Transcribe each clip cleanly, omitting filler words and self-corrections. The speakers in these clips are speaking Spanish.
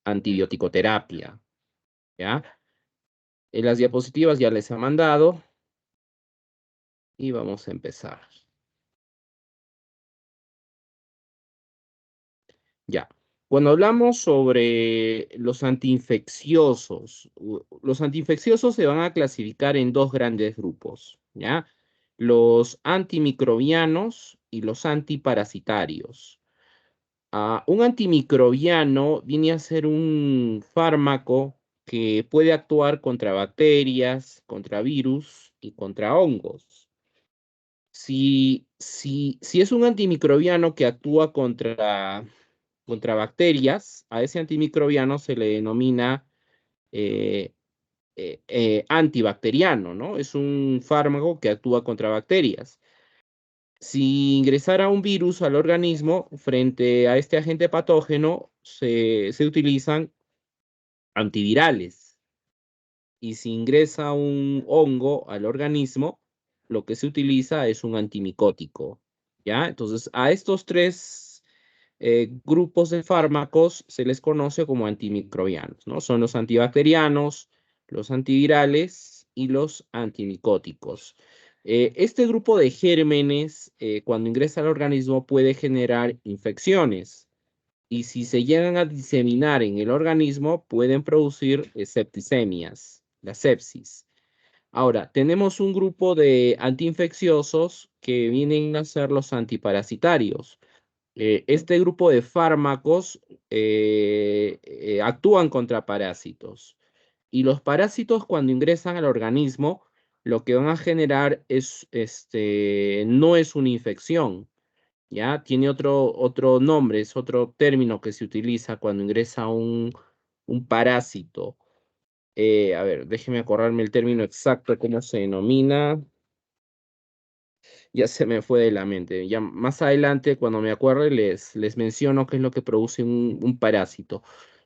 antibioticoterapia, ¿ya? En las diapositivas ya les he mandado y vamos a empezar. Ya. Cuando hablamos sobre los antiinfecciosos se van a clasificar en dos grandes grupos, ¿ya? Los antimicrobianos y los antiparasitarios. Un antimicrobiano viene a ser un fármaco que puede actuar contra bacterias, contra virus y contra hongos. Si es un antimicrobiano que actúa contra bacterias, a ese antimicrobiano se le denomina eh, antibacteriano, ¿no? Es un fármaco que actúa contra bacterias. Si ingresara un virus al organismo, frente a este agente patógeno, se utilizan antivirales. Y si ingresa un hongo al organismo, lo que se utiliza es un antimicótico, ¿ya? Entonces, a estos tres grupos de fármacos se les conoce como antimicrobianos, ¿no? Son los antibacterianos, los antivirales y los antimicóticos. Este grupo de gérmenes, cuando ingresa al organismo, puede generar infecciones y si se llegan a diseminar en el organismo, pueden producir septicemias, la sepsis. Ahora, tenemos un grupo de antiinfecciosos que vienen a ser los antiparasitarios. Este grupo de fármacos actúan contra parásitos. Y los parásitos cuando ingresan al organismo, lo que van a generar no es una infección, ¿ya? Tiene otro nombre, es otro término que se utiliza cuando ingresa un parásito. A ver, déjeme acordarme el término exacto, cómo se denomina. Ya se me fue de la mente. Ya más adelante, cuando me acuerde, les menciono qué es lo que produce un parásito.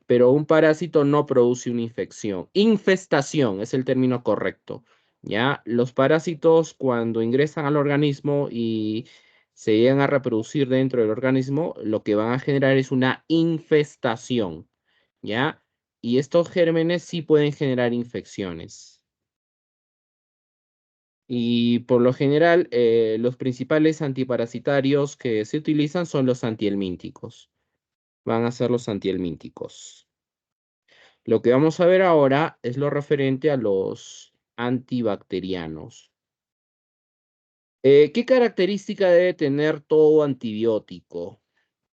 Pero un parásito no produce una infección. Infestación es el término correcto. ¿Ya? Los parásitos, cuando ingresan al organismo y se llegan a reproducir dentro del organismo, lo que van a generar es una infestación. ¿Ya? Y estos gérmenes sí pueden generar infecciones. Y por lo general, los principales antiparasitarios que se utilizan son los antihelmínticos. Van a ser los antihelmínticos. Lo que vamos a ver ahora es lo referente a los antibacterianos. ¿Qué característica debe tener todo antibiótico?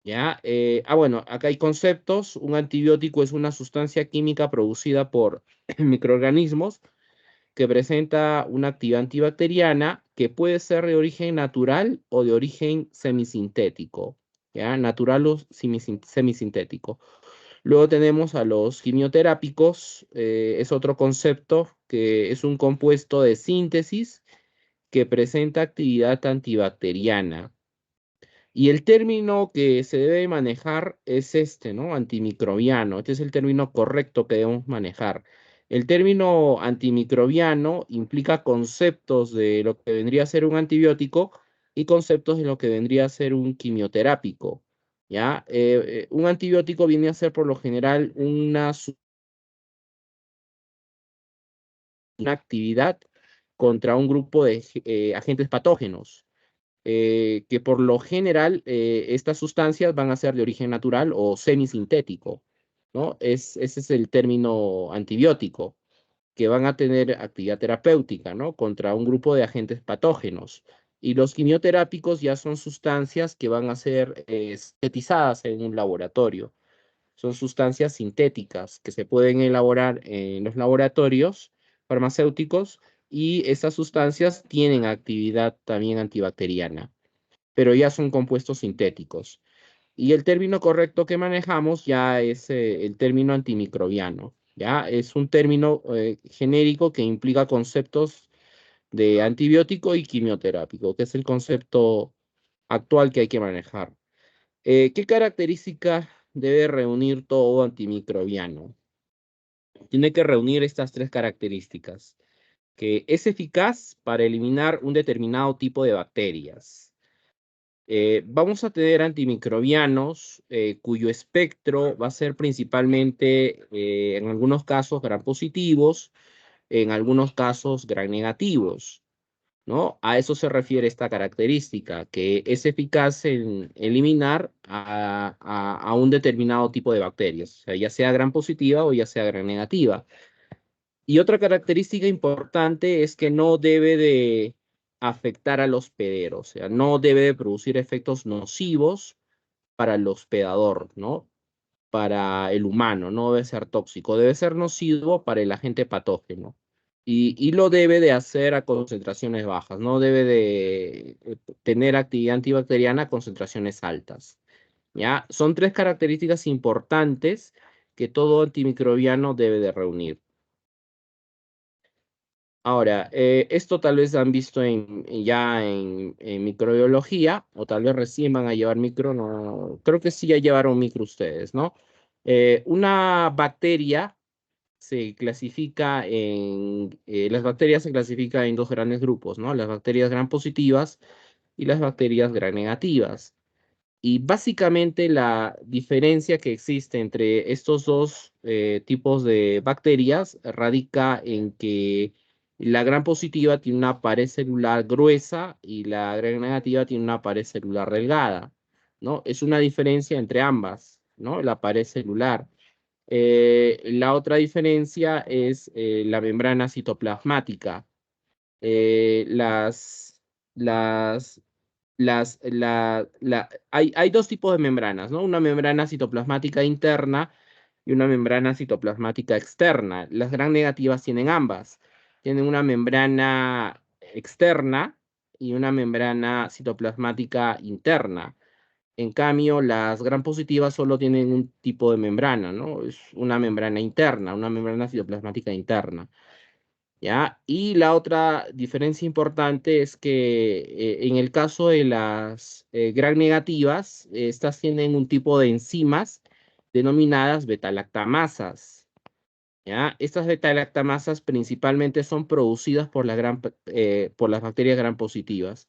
¿Ya? Bueno, acá hay conceptos. Un antibiótico es una sustancia química producida por microorganismos que presenta una actividad antibacteriana que puede ser de origen natural o de origen semisintético, ¿ya? Natural o semisintético. Luego tenemos a los quimioterápicos, es otro concepto que es un compuesto de síntesis que presenta actividad antibacteriana. Y el término que se debe manejar es este, ¿no? Antimicrobiano. Este es el término correcto que debemos manejar. El término antimicrobiano implica conceptos de lo que vendría a ser un antibiótico y conceptos de lo que vendría a ser un quimioterápico, ¿ya? Un antibiótico viene a ser por lo general una actividad contra un grupo de agentes patógenos que por lo general estas sustancias van a ser de origen natural o semisintético, ¿no? Ese es el término antibiótico, que van a tener actividad terapéutica, ¿no? Contra un grupo de agentes patógenos. Y los quimioterápicos ya son sustancias que van a ser sintetizadas en un laboratorio. Son sustancias sintéticas que se pueden elaborar en los laboratorios farmacéuticos y estas sustancias tienen actividad también antibacteriana, pero ya son compuestos sintéticos. Y el término correcto que manejamos ya es el término antimicrobiano, ¿ya? Es un término genérico que implica conceptos de antibiótico y quimioterápico, que es el concepto actual que hay que manejar. ¿Qué características debe reunir todo antimicrobiano? Tiene que reunir estas tres características, que es eficaz para eliminar un determinado tipo de bacterias, Vamos a tener antimicrobianos cuyo espectro va a ser principalmente, en algunos casos, gram positivos, en algunos casos, gram negativos, ¿no? A eso se refiere esta característica, que es eficaz en eliminar a un determinado tipo de bacterias, o sea, ya sea gram positiva o ya sea gram negativa. Y otra característica importante es que no debe de afectar al hospedero, o sea, no debe de producir efectos nocivos para el hospedador, ¿no? Para el humano, no debe ser tóxico, debe ser nocivo para el agente patógeno. Y lo debe de hacer a concentraciones bajas, no debe de tener actividad antibacteriana a concentraciones altas. ¿Ya? Son tres características importantes que todo antimicrobiano debe de reunir. Ahora, esto tal vez han visto ya en microbiología, o tal vez recién van a llevar micro, no, creo que sí ya llevaron micro ustedes, ¿no? Una bacteria las bacterias se clasifican en dos grandes grupos, ¿no? Las bacterias gram positivas y las bacterias gram negativas. Y básicamente la diferencia que existe entre estos dos tipos de bacterias radica en que la gram positiva tiene una pared celular gruesa y la gram negativa tiene una pared celular delgada, ¿no? Es una diferencia entre ambas, ¿no? La pared celular. La otra diferencia es la membrana citoplasmática. Eh, las, las, hay dos tipos de membranas, ¿no? Una membrana citoplasmática interna y una membrana citoplasmática externa. Las gram negativas tienen ambas. Tienen una membrana externa y una membrana citoplasmática interna. En cambio, las gram positivas solo tienen un tipo de membrana, ¿no? Es una membrana interna, una membrana citoplasmática interna. ¿Ya? Y la otra diferencia importante es que en el caso de las gram negativas, estas tienen un tipo de enzimas denominadas beta-lactamasas. ¿Ya? Estas beta-lactamasas principalmente son producidas por, por las bacterias gram positivas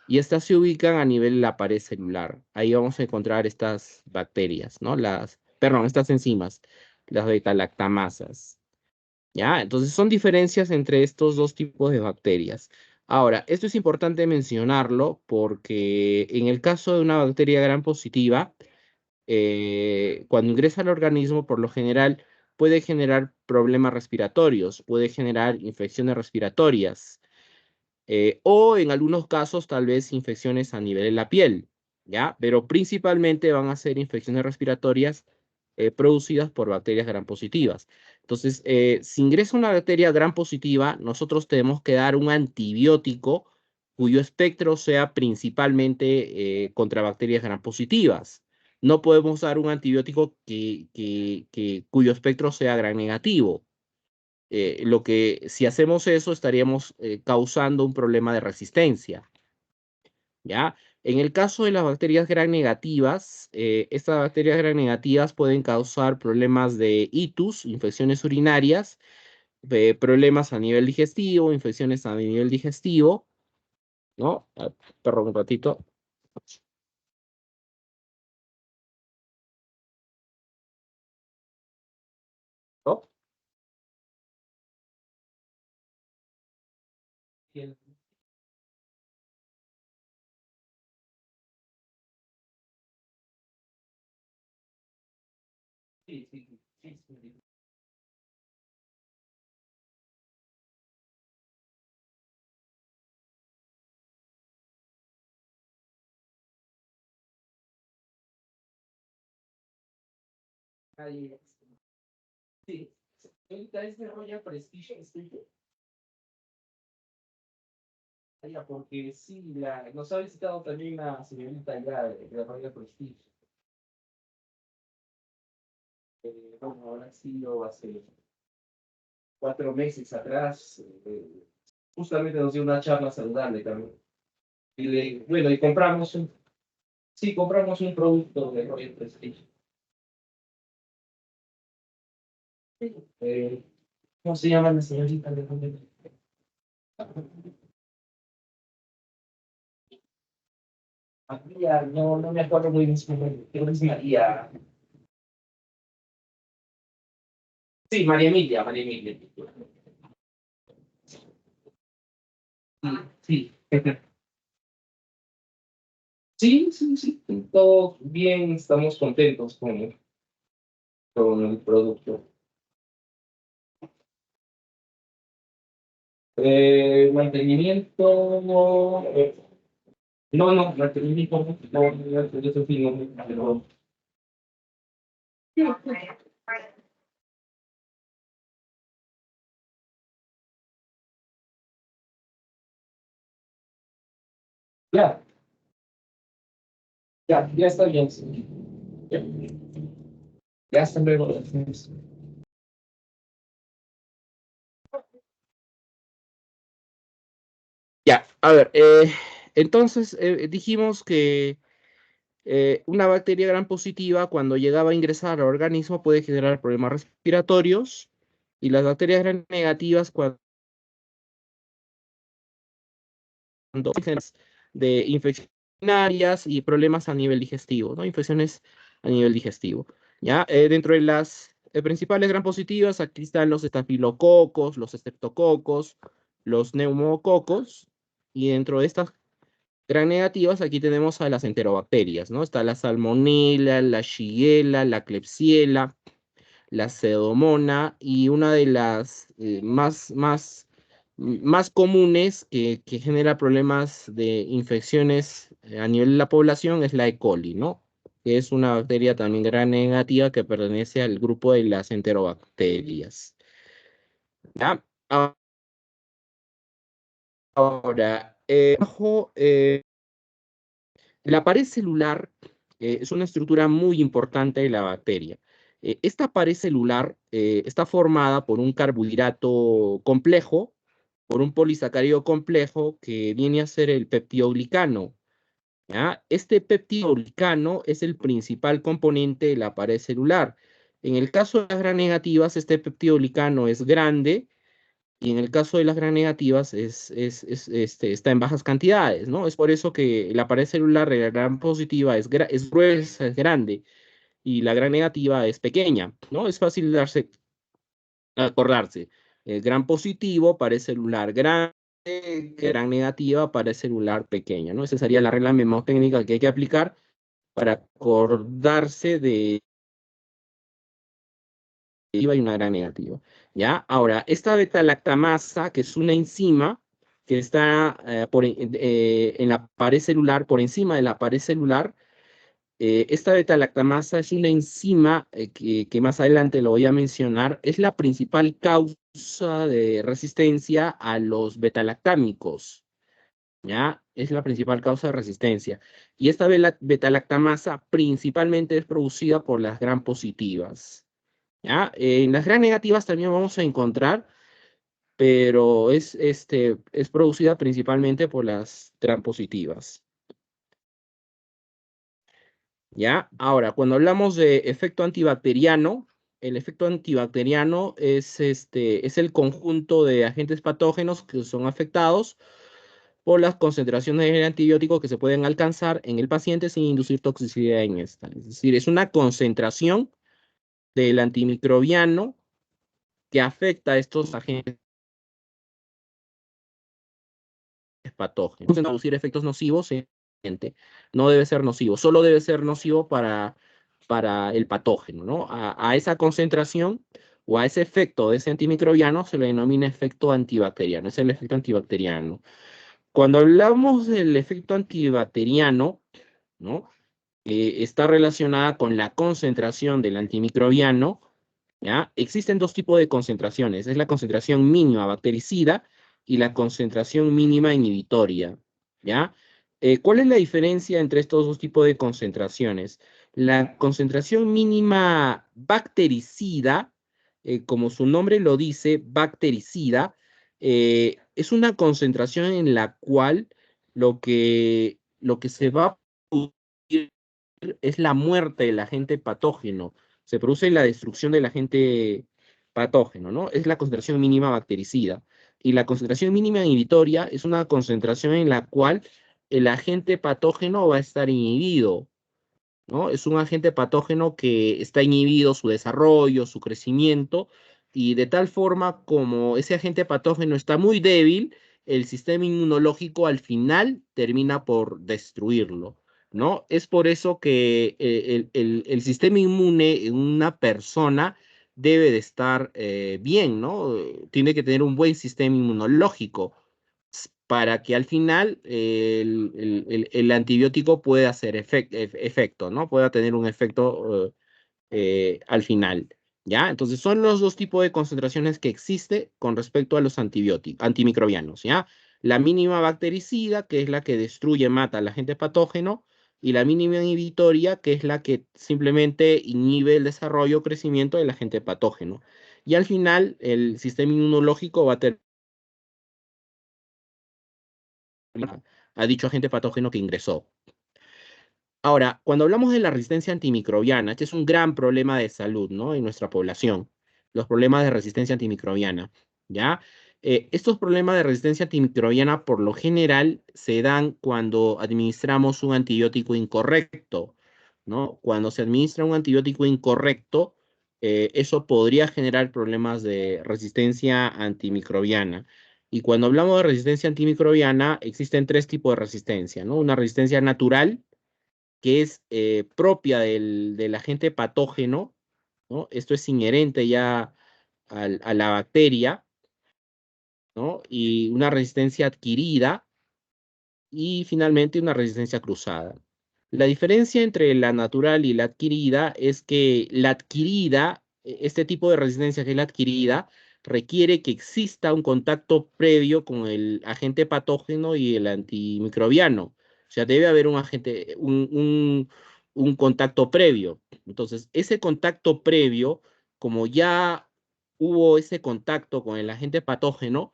y estas se ubican a nivel de la pared celular. Ahí vamos a encontrar estas bacterias, ¿no? Perdón, estas enzimas, las beta-lactamasas. ¿Ya? Entonces son diferencias entre estos dos tipos de bacterias. Ahora, esto es importante mencionarlo porque en el caso de una bacteria gram positiva, cuando ingresa al organismo, por lo general, puede generar problemas respiratorios, puede generar infecciones respiratorias, o en algunos casos tal vez infecciones a nivel de la piel, ¿ya? Pero principalmente van a ser infecciones respiratorias producidas por bacterias gram positivas. Entonces, si ingresa una bacteria gram positiva, nosotros tenemos que dar un antibiótico cuyo espectro sea principalmente contra bacterias gram positivas. No podemos dar un antibiótico cuyo espectro sea gram negativo. Si hacemos eso, estaríamos causando un problema de resistencia, ¿ya? En el caso de las bacterias gram negativas, estas bacterias gram negativas pueden causar problemas de itus, infecciones urinarias, problemas a nivel digestivo, infecciones a nivel digestivo, ¿no? Perdón, un ratito. ¿No? Sí, sí, sí, sí. Ahí, sí. Ahorita es de Royal Prestige, porque sí, nos ha visitado también la señorita ya de Royal Prestige. Bueno, ahora sí lo hace 4 meses atrás, justamente nos dio una charla saludable también. Bueno, y sí, compramos un producto de Royal Prestige. Eh, ¿Cómo se llama la señorita de Royal Prestige? María, no me acuerdo muy bien su nombre, creo que es María. Sí, María Emilia, María Emilia. Sí, sí. Sí, sí, sí, todo bien, estamos contentos con el producto. Mantenimiento, no, mantenimiento, eso sí, no. Ya, ya está bien, sí. Ya, ya hasta luego. Ya, a ver, entonces dijimos que una bacteria gram positiva cuando llegaba a ingresar al organismo puede generar problemas respiratorios y las bacterias gram negativas cuando de infecciones urinarias y problemas a nivel digestivo, ¿no? Infecciones a nivel digestivo. ¿Ya? Dentro de las principales gram positivas, aquí están los estafilococos, los estreptococos, los neumococos, y dentro de estas gram negativas, aquí tenemos a las enterobacterias, ¿no? Está la salmonella, la shigella, la klebsiella, la pseudomonas y una de las más comunes que genera problemas de infecciones a nivel de la población es la E. coli, ¿no? Que es una bacteria también gran negativa que pertenece al grupo de las enterobacterias. ¿Ya? Ahora, la pared celular es una estructura muy importante de la bacteria. Esta pared celular está formada por un carbohidrato complejo, por un polisacárido complejo que viene a ser el peptidoglicano. ¿Ya? Este peptidoglicano es el principal componente de la pared celular. En el caso de las gram negativas, este peptidoglicano es grande y en el caso de las gram negativas está en bajas cantidades, ¿no? Es por eso que la pared celular de la gram positiva es gruesa, es grande, y la gram negativa es pequeña, ¿no? Es fácil acordarse. El gram positivo, pared celular grande, gram negativa, pared celular pequeña, ¿no? Esa sería la regla mnemotécnica que hay que aplicar para acordarse de y una gran negativa. ¿Ya? Ahora, esta beta-lactamasa, que es una enzima que está en la pared celular, por encima de la pared celular, esta beta-lactamasa es una enzima que más adelante lo voy a mencionar, es la principal causa de resistencia a los beta-lactámicos. ¿Ya? Es la principal causa de resistencia. Y esta beta-lactamasa principalmente es producida por las gram positivas. ¿Ya? En las gram negativas también vamos a encontrar, pero es producida principalmente por las gram positivas. ¿Ya? Ahora, cuando hablamos de efecto antibacteriano, el efecto antibacteriano es el conjunto de agentes patógenos que son afectados por las concentraciones de antibióticos que se pueden alcanzar en el paciente sin inducir toxicidad en esta. Es decir, es una concentración del antimicrobiano que afecta a estos agentes patógenos. Pueden producir efectos nocivos en el paciente. No debe ser nocivo, solo debe ser nocivo para el patógeno, ¿no? A esa concentración o a ese efecto de ese antimicrobiano se le denomina efecto antibacteriano, es el efecto antibacteriano. Cuando hablamos del efecto antibacteriano, ¿no? Está relacionada con la concentración del antimicrobiano, ¿ya? Existen dos tipos de concentraciones, es la concentración mínima bactericida y la concentración mínima inhibitoria, ¿ya? ¿Cuál es la diferencia entre estos dos tipos de concentraciones? La concentración mínima bactericida, como su nombre lo dice, bactericida, es una concentración en la cual lo que se va a producir es la muerte del agente patógeno. Se produce la destrucción del agente patógeno, ¿no? Es la concentración mínima bactericida. Y la concentración mínima inhibitoria es una concentración en la cual el agente patógeno va a estar inhibido, ¿no? Es un agente patógeno que está inhibido su desarrollo, su crecimiento, y de tal forma como ese agente patógeno está muy débil, el sistema inmunológico al final termina por destruirlo, ¿no? Es por eso que el sistema inmune en una persona debe de estar bien, ¿no? Tiene que tener un buen sistema inmunológico para que al final el antibiótico pueda hacer efecto, ¿no? Pueda tener un efecto al final, ¿ya? Entonces son los dos tipos de concentraciones que existe con respecto a los antibióticos, antimicrobianos, ¿ya? La mínima bactericida, que es la que destruye, mata al agente patógeno, y la mínima inhibitoria, que es la que simplemente inhibe el desarrollo o crecimiento del agente patógeno. Y al final, el sistema inmunológico va a tener a dicho agente patógeno que ingresó. Ahora, cuando hablamos de la resistencia antimicrobiana, este es un gran problema de salud, ¿no? En nuestra población, los problemas de resistencia antimicrobiana, ¿ya? Estos problemas de resistencia antimicrobiana por lo general se dan cuando administramos un antibiótico incorrecto, ¿no? Cuando se administra un antibiótico incorrecto, eso podría generar problemas de resistencia antimicrobiana. Y cuando hablamos de resistencia antimicrobiana, existen tres tipos de resistencia, ¿no? Una resistencia natural, que es propia del agente patógeno, ¿no? Esto es inherente ya a la bacteria, ¿no? Y una resistencia adquirida y finalmente una resistencia cruzada. La diferencia entre la natural y la adquirida es que la adquirida, este tipo de resistencia que es la adquirida, requiere que exista un contacto previo con el agente patógeno y el antimicrobiano. O sea, debe haber un agente, un contacto previo. Entonces, ese contacto previo, como ya hubo ese contacto con el agente patógeno,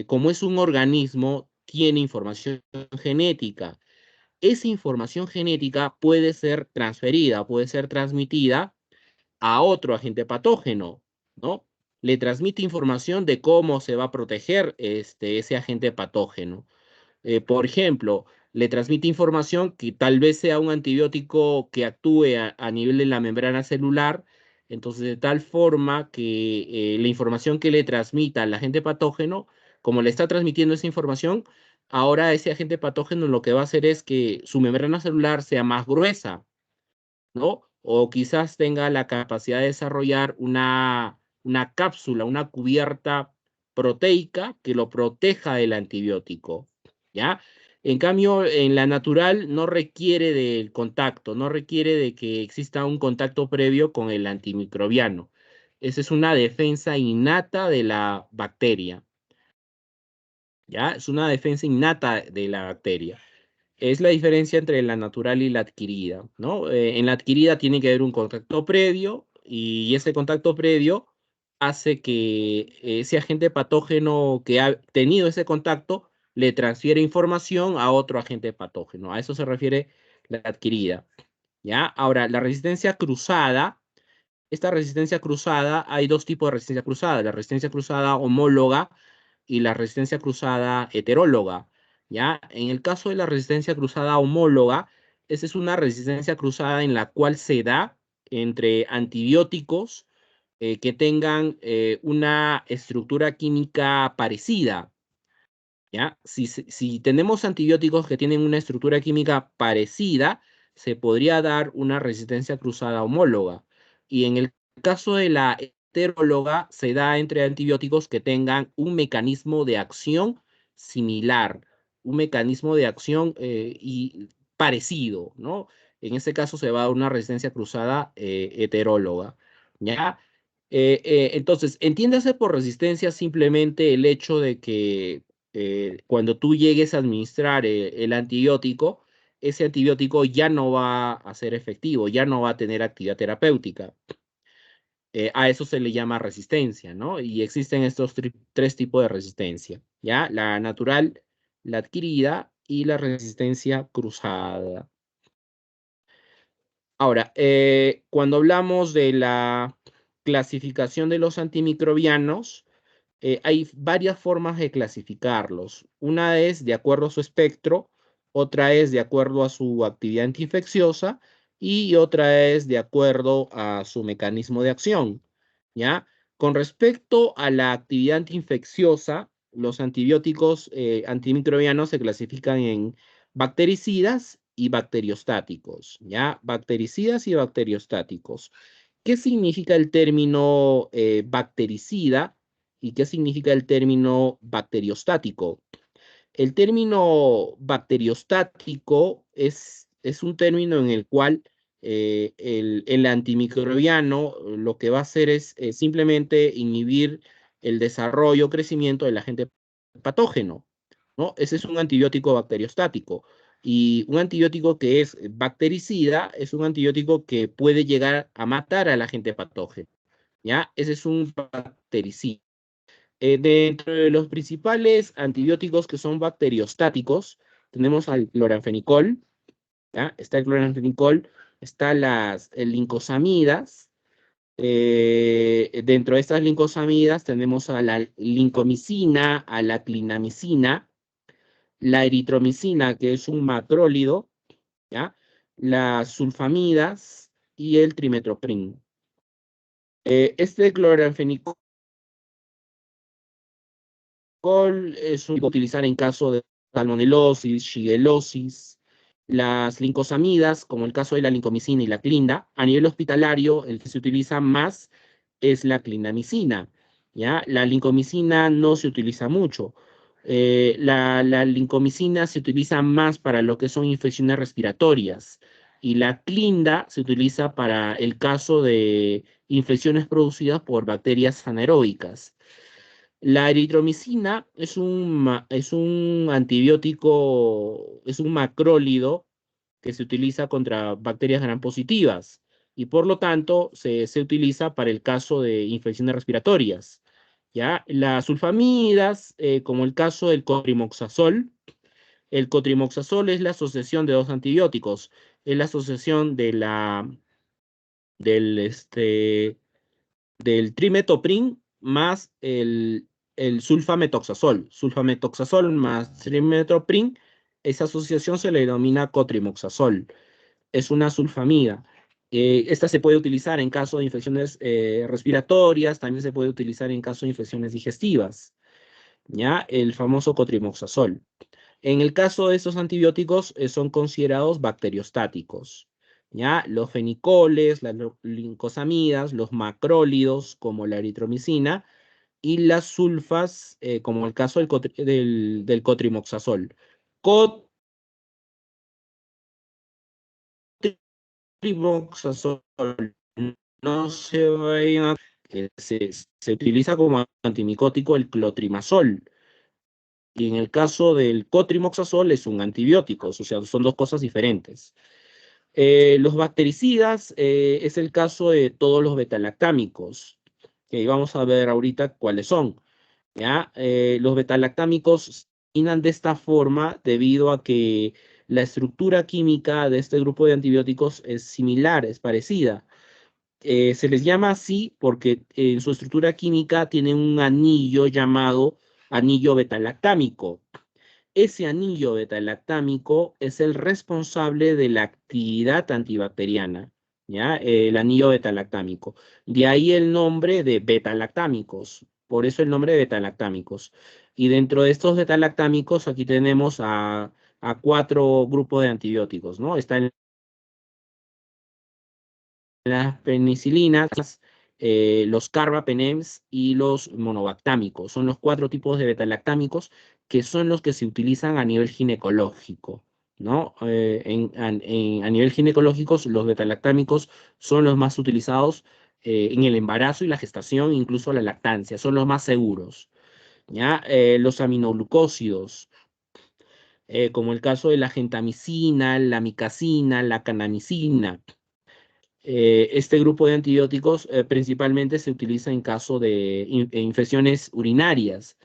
como es un organismo, tiene información genética. Esa información genética puede ser transferida, puede ser transmitida a otro agente patógeno, ¿no? Le transmite información de cómo se va a proteger ese agente patógeno. Por ejemplo, le transmite información que tal vez sea un antibiótico que actúe a nivel de la membrana celular, entonces de tal forma que la información que le transmita al agente patógeno, como le está transmitiendo esa información, ahora ese agente patógeno lo que va a hacer es que su membrana celular sea más gruesa, ¿no? O quizás tenga la capacidad de desarrollar una cápsula, una cubierta proteica que lo proteja del antibiótico, ¿ya? En cambio, en la natural no requiere del contacto, no requiere de que exista un contacto previo con el antimicrobiano. Esa es una defensa innata de la bacteria, ¿ya? Es una defensa innata de la bacteria. Es la diferencia entre la natural y la adquirida, ¿no? En la adquirida tiene que haber un contacto previo y ese contacto previo hace que ese agente patógeno que ha tenido ese contacto le transfiere información a otro agente patógeno. A eso se refiere la adquirida, ¿ya? Ahora, la resistencia cruzada, esta resistencia cruzada, hay dos tipos de resistencia cruzada, la resistencia cruzada homóloga y la resistencia cruzada heteróloga, ¿ya? En el caso de la resistencia cruzada homóloga, esa es una resistencia cruzada en la cual se da entre antibióticos que tengan una estructura química parecida, ¿ya? Si tenemos antibióticos que tienen una estructura química parecida, se podría dar una resistencia cruzada homóloga. Y en el caso de la heteróloga, se da entre antibióticos que tengan un mecanismo de acción similar, un mecanismo de acción y parecido, ¿no? En ese caso se va a dar una resistencia cruzada heteróloga, ¿ya? Entonces, entiéndase por resistencia simplemente el hecho de que cuando tú llegues a administrar el antibiótico, ese antibiótico ya no va a ser efectivo, ya no va a tener actividad terapéutica. A eso se le llama resistencia, ¿no? Y existen estos tres tipos de resistencia, ¿ya? La natural, la adquirida y la resistencia cruzada. Ahora, cuando hablamos de la clasificación de los antimicrobianos, hay varias formas de clasificarlos. Una es de acuerdo a su espectro, otra es de acuerdo a su actividad antiinfecciosa y otra es de acuerdo a su mecanismo de acción, ¿ya? Con respecto a la actividad antiinfecciosa, los antibióticos antimicrobianos se clasifican en bactericidas y bacteriostáticos, ¿ya? Bactericidas y bacteriostáticos. ¿Qué significa el término bactericida y qué significa el término bacteriostático? El término bacteriostático es un término en el cual el antimicrobiano lo que va a hacer es simplemente inhibir el desarrollo o crecimiento del agente patógeno, ¿no? Ese es un antibiótico bacteriostático. Y un antibiótico que es bactericida es un antibiótico que puede llegar a matar al agente patógeno, ¿ya? Ese es un bactericida. Dentro de los principales antibióticos que son bacteriostáticos, tenemos al cloranfenicol, ¿ya? Está el cloranfenicol, está las lincosamidas. Dentro de estas lincosamidas tenemos a la lincomicina, a la clindamicina, la eritromicina, que es un macrólido, ¿ya? Las sulfamidas y el trimetoprim. Este cloranfenicol es un utilizar en caso de salmonelosis, shigellosis, las lincosamidas, como el caso de la lincomicina y la clinda. A nivel hospitalario, el que se utiliza más es la clindamicina, ¿ya? La lincomicina no se utiliza mucho. La lincomicina se utiliza más para lo que son infecciones respiratorias y la clinda se utiliza para el caso de infecciones producidas por bacterias anaeróbicas. La eritromicina es un antibiótico, es un macrólido que se utiliza contra bacterias gram positivas y por lo tanto se utiliza para el caso de infecciones respiratorias. ¿Ya? Las sulfamidas, como el caso del cotrimoxazol, el cotrimoxazol es la asociación de dos antibióticos, es la asociación del, este, del trimetoprim más el sulfametoxazol. Sulfametoxazol más trimetoprim, esa asociación se le denomina cotrimoxazol. Es una sulfamida. Esta se puede utilizar en caso de infecciones respiratorias, también se puede utilizar en caso de infecciones digestivas, ¿ya? El famoso cotrimoxazol. En el caso de estos antibióticos, son considerados bacteriostáticos. ¿Ya? Los fenicoles, las lincosamidas, los macrólidos, como la eritromicina, y las sulfas, como el caso del cotrimoxazol. Cotrimoxazol no se vayan a... se utiliza como antimicótico el clotrimazol. Y en el caso del cotrimoxazol es un antibiótico, o sea, son dos cosas diferentes. Los bactericidas es el caso de todos los betalactámicos, que vamos a ver ahorita cuáles son. ¿Ya? Los betalactámicos se denominan de esta forma debido a que la estructura química de este grupo de antibióticos es similar, es parecida. Se les llama así porque en su estructura química tienen un anillo llamado anillo betalactámico. Ese anillo beta-lactámico es el responsable de la actividad antibacteriana, ¿ya? El anillo beta-lactámico. De ahí el nombre de beta-lactámicos, por eso el nombre de beta-lactámicos. Y dentro de estos beta-lactámicos aquí tenemos a cuatro grupos de antibióticos, ¿no? Están las penicilinas, los carbapenems y los monobactámicos. Son los cuatro tipos de betalactámicos que son los que se utilizan a nivel ginecológico, ¿no? A nivel ginecológico, los betalactámicos son los más utilizados en el embarazo y la gestación, incluso la lactancia, son los más seguros, ¿ya? Los aminoglucósidos, como el caso de la gentamicina, la micacina, la canamicina. Este grupo de antibióticos principalmente se utiliza en caso de infecciones urinarias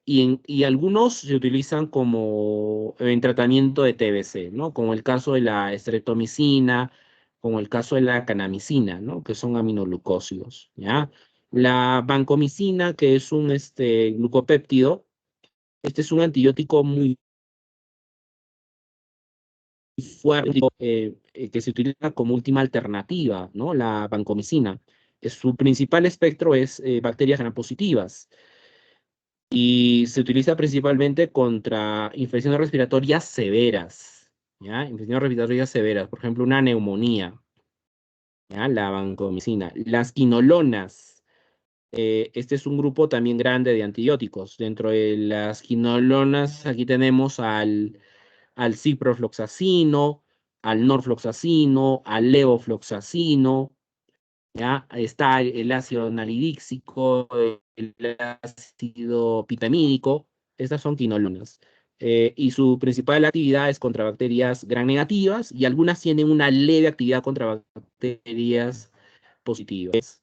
y algunos se utilizan como en tratamiento de TBC, ¿no? Como el caso de la estreptomicina, como el caso de la canamicina, ¿no? Que son aminoglucósidos, ¿ya? La vancomicina, que es un glucopéptido, este es un antibiótico muy fuerte, que se utiliza como última alternativa, ¿no? La vancomicina. Su principal espectro es bacterias gram positivas y se utiliza principalmente contra infecciones respiratorias severas, ¿ya? Infecciones respiratorias severas, por ejemplo, una neumonía, ¿ya? La vancomicina. Las quinolonas, este es un grupo también grande de antibióticos. Dentro de las quinolonas, aquí tenemos al ciprofloxacino, al norfloxacino, al levofloxacino, ¿ya? Está el ácido nalidíxico, el ácido pitamídico, estas son quinolonas. Y su principal actividad es contra bacterias gram negativas y algunas tienen una leve actividad contra bacterias positivas.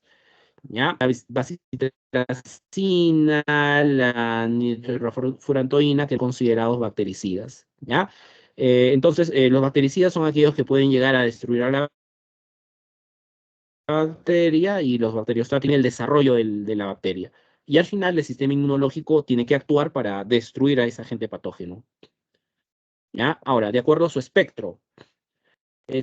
¿Ya? La bacillitrazina, la nitrofurantoína, que son considerados bactericidas, ¿ya? Entonces, los bactericidas son aquellos que pueden llegar a destruir a la bacteria y los bacteriostáticos tienen el desarrollo de la bacteria. Y al final el sistema inmunológico tiene que actuar para destruir a ese agente patógeno, ¿ya? Ahora, de acuerdo a su espectro,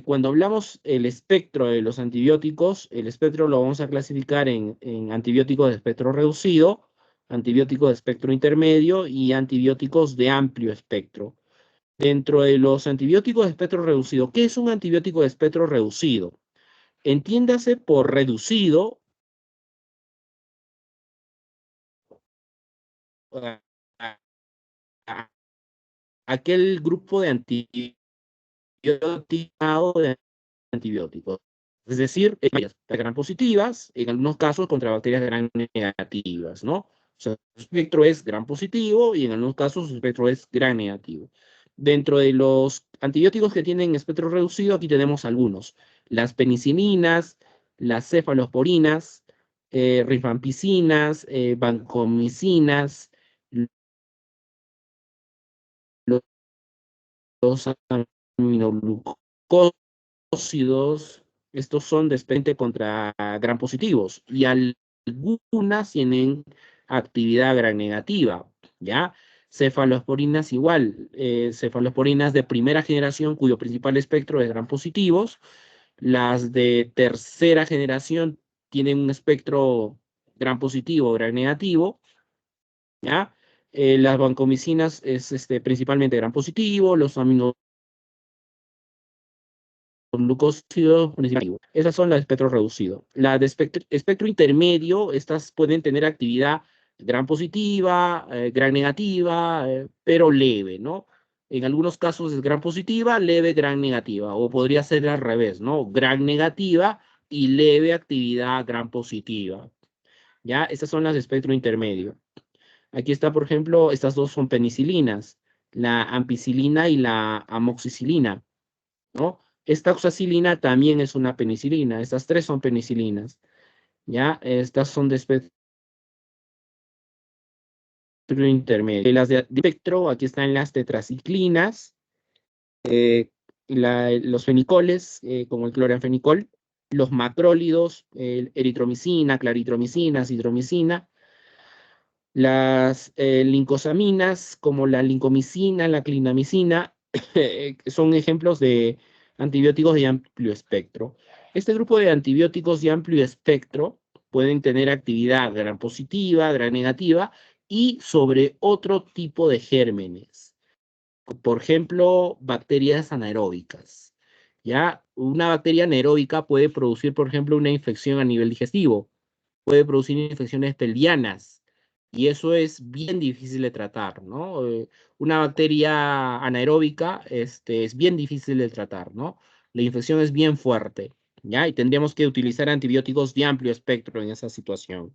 cuando hablamos el espectro de los antibióticos, el espectro lo vamos a clasificar en antibióticos de espectro reducido, antibióticos de espectro intermedio y antibióticos de amplio espectro. Dentro de los antibióticos de espectro reducido, ¿qué es un antibiótico de espectro reducido? Entiéndase por reducido a, a- a aquel grupo de antibióticos. Es decir, bacterias gram positivas, en algunos casos contra bacterias gram negativas, ¿no? O sea, su espectro es gram positivo y en algunos casos su espectro es gram negativo. Dentro de los antibióticos que tienen espectro reducido, aquí tenemos algunos. Las penicilinas, las cefalosporinas, rifampicinas, vancomicinas, los aminoglucósidos, estos son de especie contra gram positivos y algunas tienen actividad gram negativa, ¿ya? Cefalosporinas igual, cefalosporinas de primera generación cuyo principal espectro es gram positivos, las de tercera generación tienen un espectro gram positivo, gram negativo, ¿ya? Las vancomicinas es principalmente gram positivo, los glucósidos principalmente. Esas son las de espectro reducido. Las de espectro intermedio, estas pueden tener actividad gram positiva, gram negativa, pero leve, ¿no? En algunos casos es gram positiva, leve gram negativa, o podría ser al revés, ¿no? Gram negativa y leve actividad gram positiva. ¿Ya? Estas son las de espectro intermedio. Aquí está, por ejemplo, estas dos son penicilinas, la ampicilina y la amoxicilina, ¿no? Esta oxacilina también es una penicilina. Estas tres son penicilinas, ¿ya? Estas son de espectro intermedio. Las de espectro, aquí están las tetraciclinas, eh, los fenicoles, como el cloranfenicol, los macrólidos, eritromicina, claritromicina, citromicina, las lincosaminas, como la lincomicina, la clindamicina, son ejemplos de antibióticos de amplio espectro. Este grupo de antibióticos de amplio espectro pueden tener actividad gram positiva, gram negativa y sobre otro tipo de gérmenes. Por ejemplo, bacterias anaeróbicas. ¿Ya? Una bacteria anaeróbica puede producir, por ejemplo, una infección a nivel digestivo, puede producir infecciones pelvianas, y eso es bien difícil de tratar, ¿no? Una bacteria anaeróbica es bien difícil de tratar, ¿no? La infección es bien fuerte, ¿ya? Y tendríamos que utilizar antibióticos de amplio espectro en esa situación.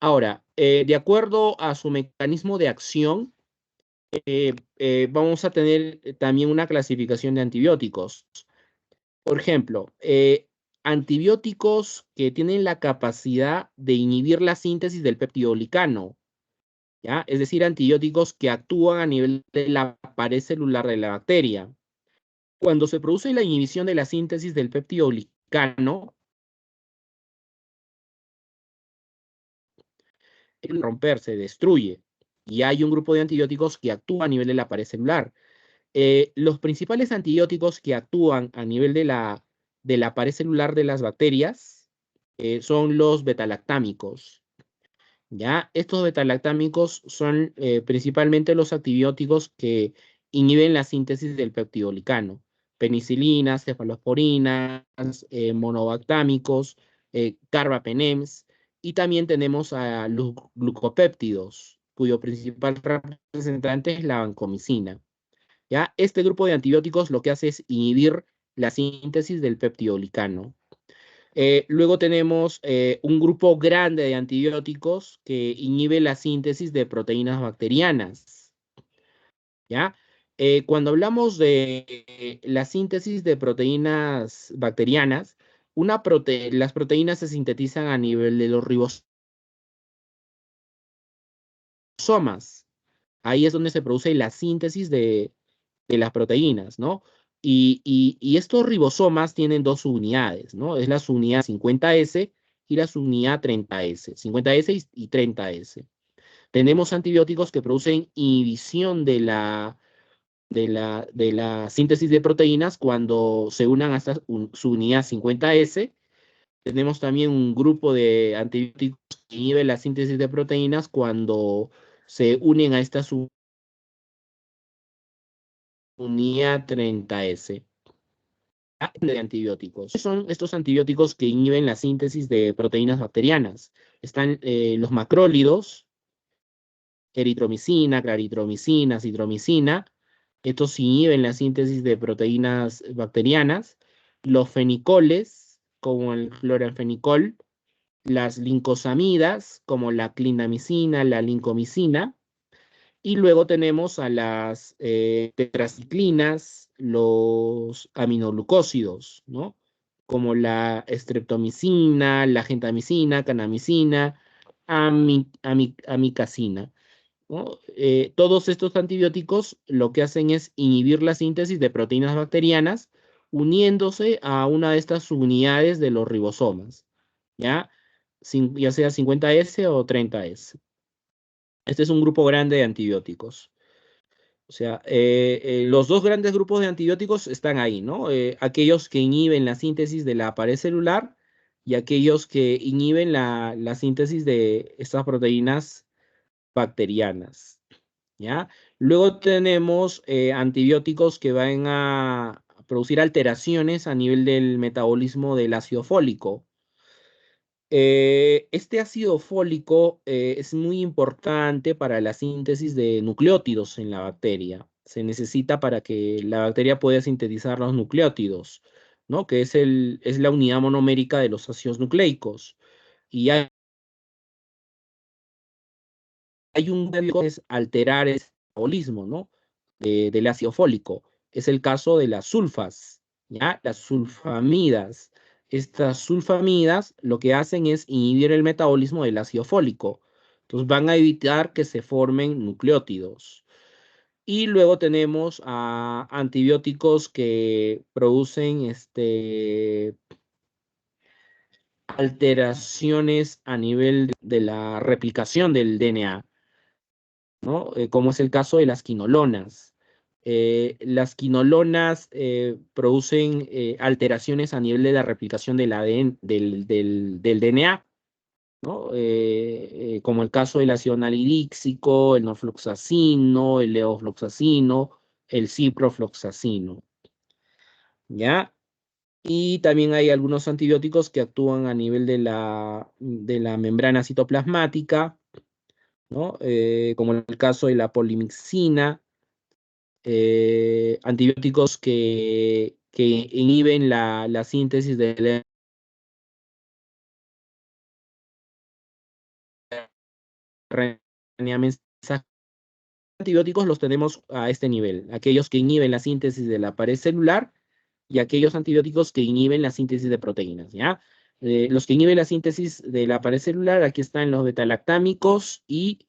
Ahora, de acuerdo a su mecanismo de acción, vamos a tener también una clasificación de antibióticos. Por ejemplo, antibióticos que tienen la capacidad de inhibir la síntesis del peptidoglicano, ¿ya? Es decir, antibióticos que actúan a nivel de la pared celular de la bacteria. Cuando se produce la inhibición de la síntesis del peptidoglicano, romperse, destruye. Y hay un grupo de antibióticos que actúa a nivel de la pared celular. Los principales antibióticos que actúan a nivel de la pared celular de las bacterias son los betalactámicos. ¿Ya? Estos betalactámicos son principalmente los antibióticos que inhiben la síntesis del peptidolicano. Penicilinas, cefalosporinas, monobactámicos, carbapenems, y también tenemos a los glucopéptidos, cuyo principal representante es la vancomicina. ¿Ya? Este grupo de antibióticos lo que hace es inhibir la síntesis del peptidolicano. Luego tenemos un grupo grande de antibióticos que inhibe la síntesis de proteínas bacterianas. ¿Ya? Cuando hablamos de la síntesis de proteínas bacterianas, las proteínas se sintetizan a nivel de los ribosomas. Ahí es donde se produce la síntesis de las proteínas, ¿no? Y estos ribosomas tienen dos subunidades, ¿no? Es la subunidad 50S y la subunidad 30S, 50S y 30S. Tenemos antibióticos que producen inhibición de la síntesis de proteínas cuando se unan a esta subunidad 50S. Tenemos también un grupo de antibióticos que inhiben la síntesis de proteínas cuando se unen a esta subunidad 30S. De antibióticos. Son estos antibióticos que inhiben la síntesis de proteínas bacterianas. Están los macrólidos, eritromicina, claritromicina, citromicina. Estos inhiben la síntesis de proteínas bacterianas. Los fenicoles, como el cloranfenicol. Las lincosamidas, como la clindamicina, la lincomicina. Y luego tenemos a las tetraciclinas, los aminoglucósidos, ¿no? Como la streptomicina, la gentamicina, kanamicina, amicacina, ¿no? Todos estos antibióticos lo que hacen es inhibir la síntesis de proteínas bacterianas uniéndose a una de estas subunidades de los ribosomas, ¿ya? Ya sea 50S o 30S. Este es un grupo grande de antibióticos. O sea, los dos grandes grupos de antibióticos están ahí, ¿no? Aquellos que inhiben la síntesis de la pared celular y aquellos que inhiben la síntesis de estas proteínas bacterianas, ¿ya? Luego tenemos antibióticos que van a producir alteraciones a nivel del metabolismo del ácido fólico. Este ácido fólico es muy importante para la síntesis de nucleótidos en la bacteria. Se necesita para que la bacteria pueda sintetizar los nucleótidos, ¿no? Que es la unidad monomérica de los ácidos nucleicos. Y hay un que es alterar el metabolismo, ¿no? Del ácido fólico. Es el caso de las sulfas, ¿ya? Las sulfamidas. Estas sulfamidas lo que hacen es inhibir el metabolismo del ácido fólico. Entonces van a evitar que se formen nucleótidos. Y luego tenemos antibióticos que producen alteraciones a nivel de la replicación del DNA, ¿no? Como es el caso de las quinolonas. Las quinolonas producen alteraciones a nivel de la replicación del ADN, del DNA, ¿no? Como el caso del ácido nalidíxico, el norfloxacino, el levofloxacino, el ciprofloxacino, ¿ya? Y también hay algunos antibióticos que actúan a nivel de la membrana citoplasmática, ¿no? Como en el caso de la polimixina, antibióticos que inhiben la síntesis del RNA mensaje. Antibióticos los tenemos a este nivel, aquellos que inhiben la síntesis de la pared celular y aquellos antibióticos que inhiben la síntesis de proteínas, ¿ya? Los que inhiben la síntesis de la pared celular, aquí están los betalactámicos y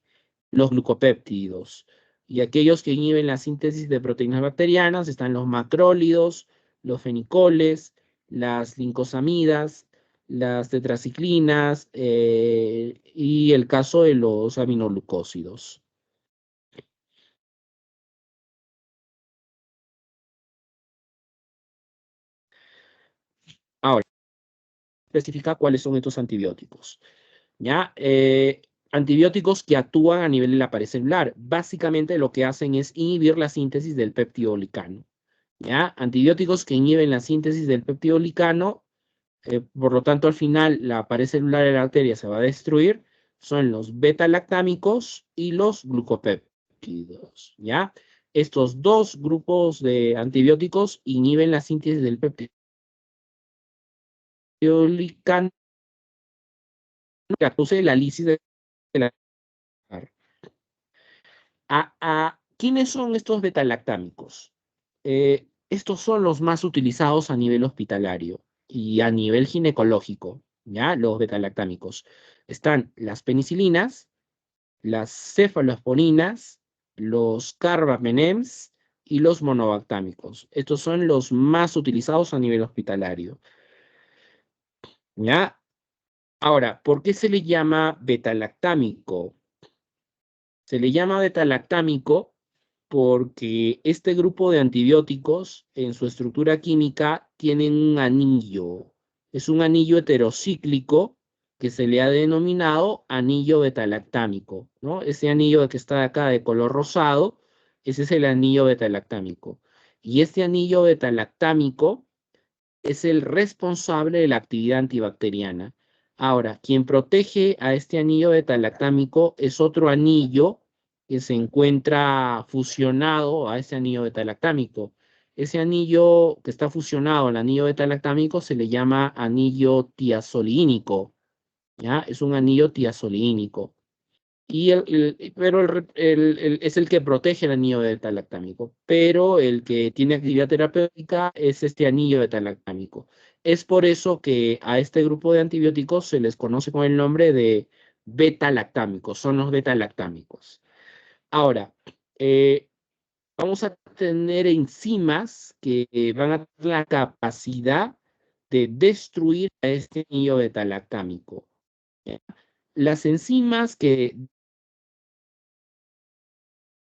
los glucopéptidos. Y aquellos que inhiben la síntesis de proteínas bacterianas están los macrólidos, los fenicoles, las lincosamidas, las tetraciclinas y el caso de los aminoglucósidos. Ahora, especifica cuáles son estos antibióticos. ¿Ya? Antibióticos que actúan a nivel de la pared celular. Básicamente lo que hacen es inhibir la síntesis del peptidoglicano. ¿Ya? Antibióticos que inhiben la síntesis del peptidoglicano, por lo tanto, al final la pared celular de la bacteria se va a destruir, son los beta-lactámicos y los glucopéptidos. ¿Ya? Estos dos grupos de antibióticos inhiben la síntesis del peptidoglicano que produce la lisis de la. ¿Quiénes son estos betalactámicos? Estos son los más utilizados a nivel hospitalario y a nivel ginecológico, ¿ya? Los betalactámicos. Están las penicilinas, las cefalosporinas, los carbapenems y los monobactámicos. Estos son los más utilizados a nivel hospitalario, ¿ya? Ahora, ¿por qué se le llama betalactámico? Se le llama beta-lactámico porque este grupo de antibióticos en su estructura química tienen un anillo. Es un anillo heterocíclico que se le ha denominado anillo beta-lactámico, ¿no? Ese anillo que está acá de color rosado, ese es el anillo beta-lactámico. Y este anillo beta-lactámico es el responsable de la actividad antibacteriana. Ahora, quien protege a este anillo beta-lactámico es otro anillo que se encuentra fusionado a ese anillo beta-lactámico. Ese anillo que está fusionado al anillo beta-lactámico se le llama anillo tiazolínico, ¿ya? Es un anillo tiazolínico pero es el que protege el anillo beta-lactámico, pero el que tiene actividad terapéutica es este anillo beta-lactámico. Es por eso que a este grupo de antibióticos se les conoce con el nombre de beta-lactámicos, son los beta-lactámicos. Ahora, eh, vamos a tener enzimas que van a tener la capacidad de destruir a este anillo beta-lactámico. ¿Ya? Las enzimas que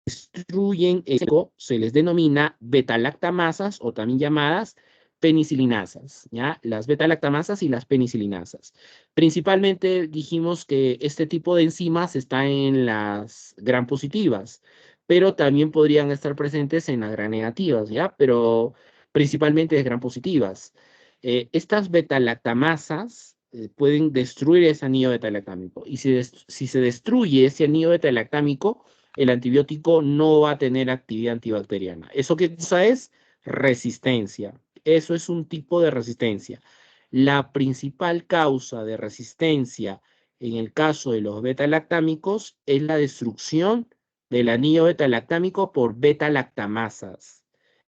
destruyen eco se les denomina beta-lactamasas o también llamadas penicilinasas, ¿ya? Las beta-lactamasas y las penicilinasas. Principalmente dijimos que este tipo de enzimas está en las gram positivas, pero también podrían estar presentes en las gram negativas, ¿ya? Pero principalmente de gram positivas. Estas beta-lactamasas pueden destruir ese anillo beta-lactámico. Y si se destruye ese anillo beta-lactámico, el antibiótico no va a tener actividad antibacteriana. ¿Eso qué cosa es? Resistencia. Eso es un tipo de resistencia. La principal causa de resistencia en el caso de los beta-lactámicos es la destrucción del anillo beta-lactámico por beta-lactamasas,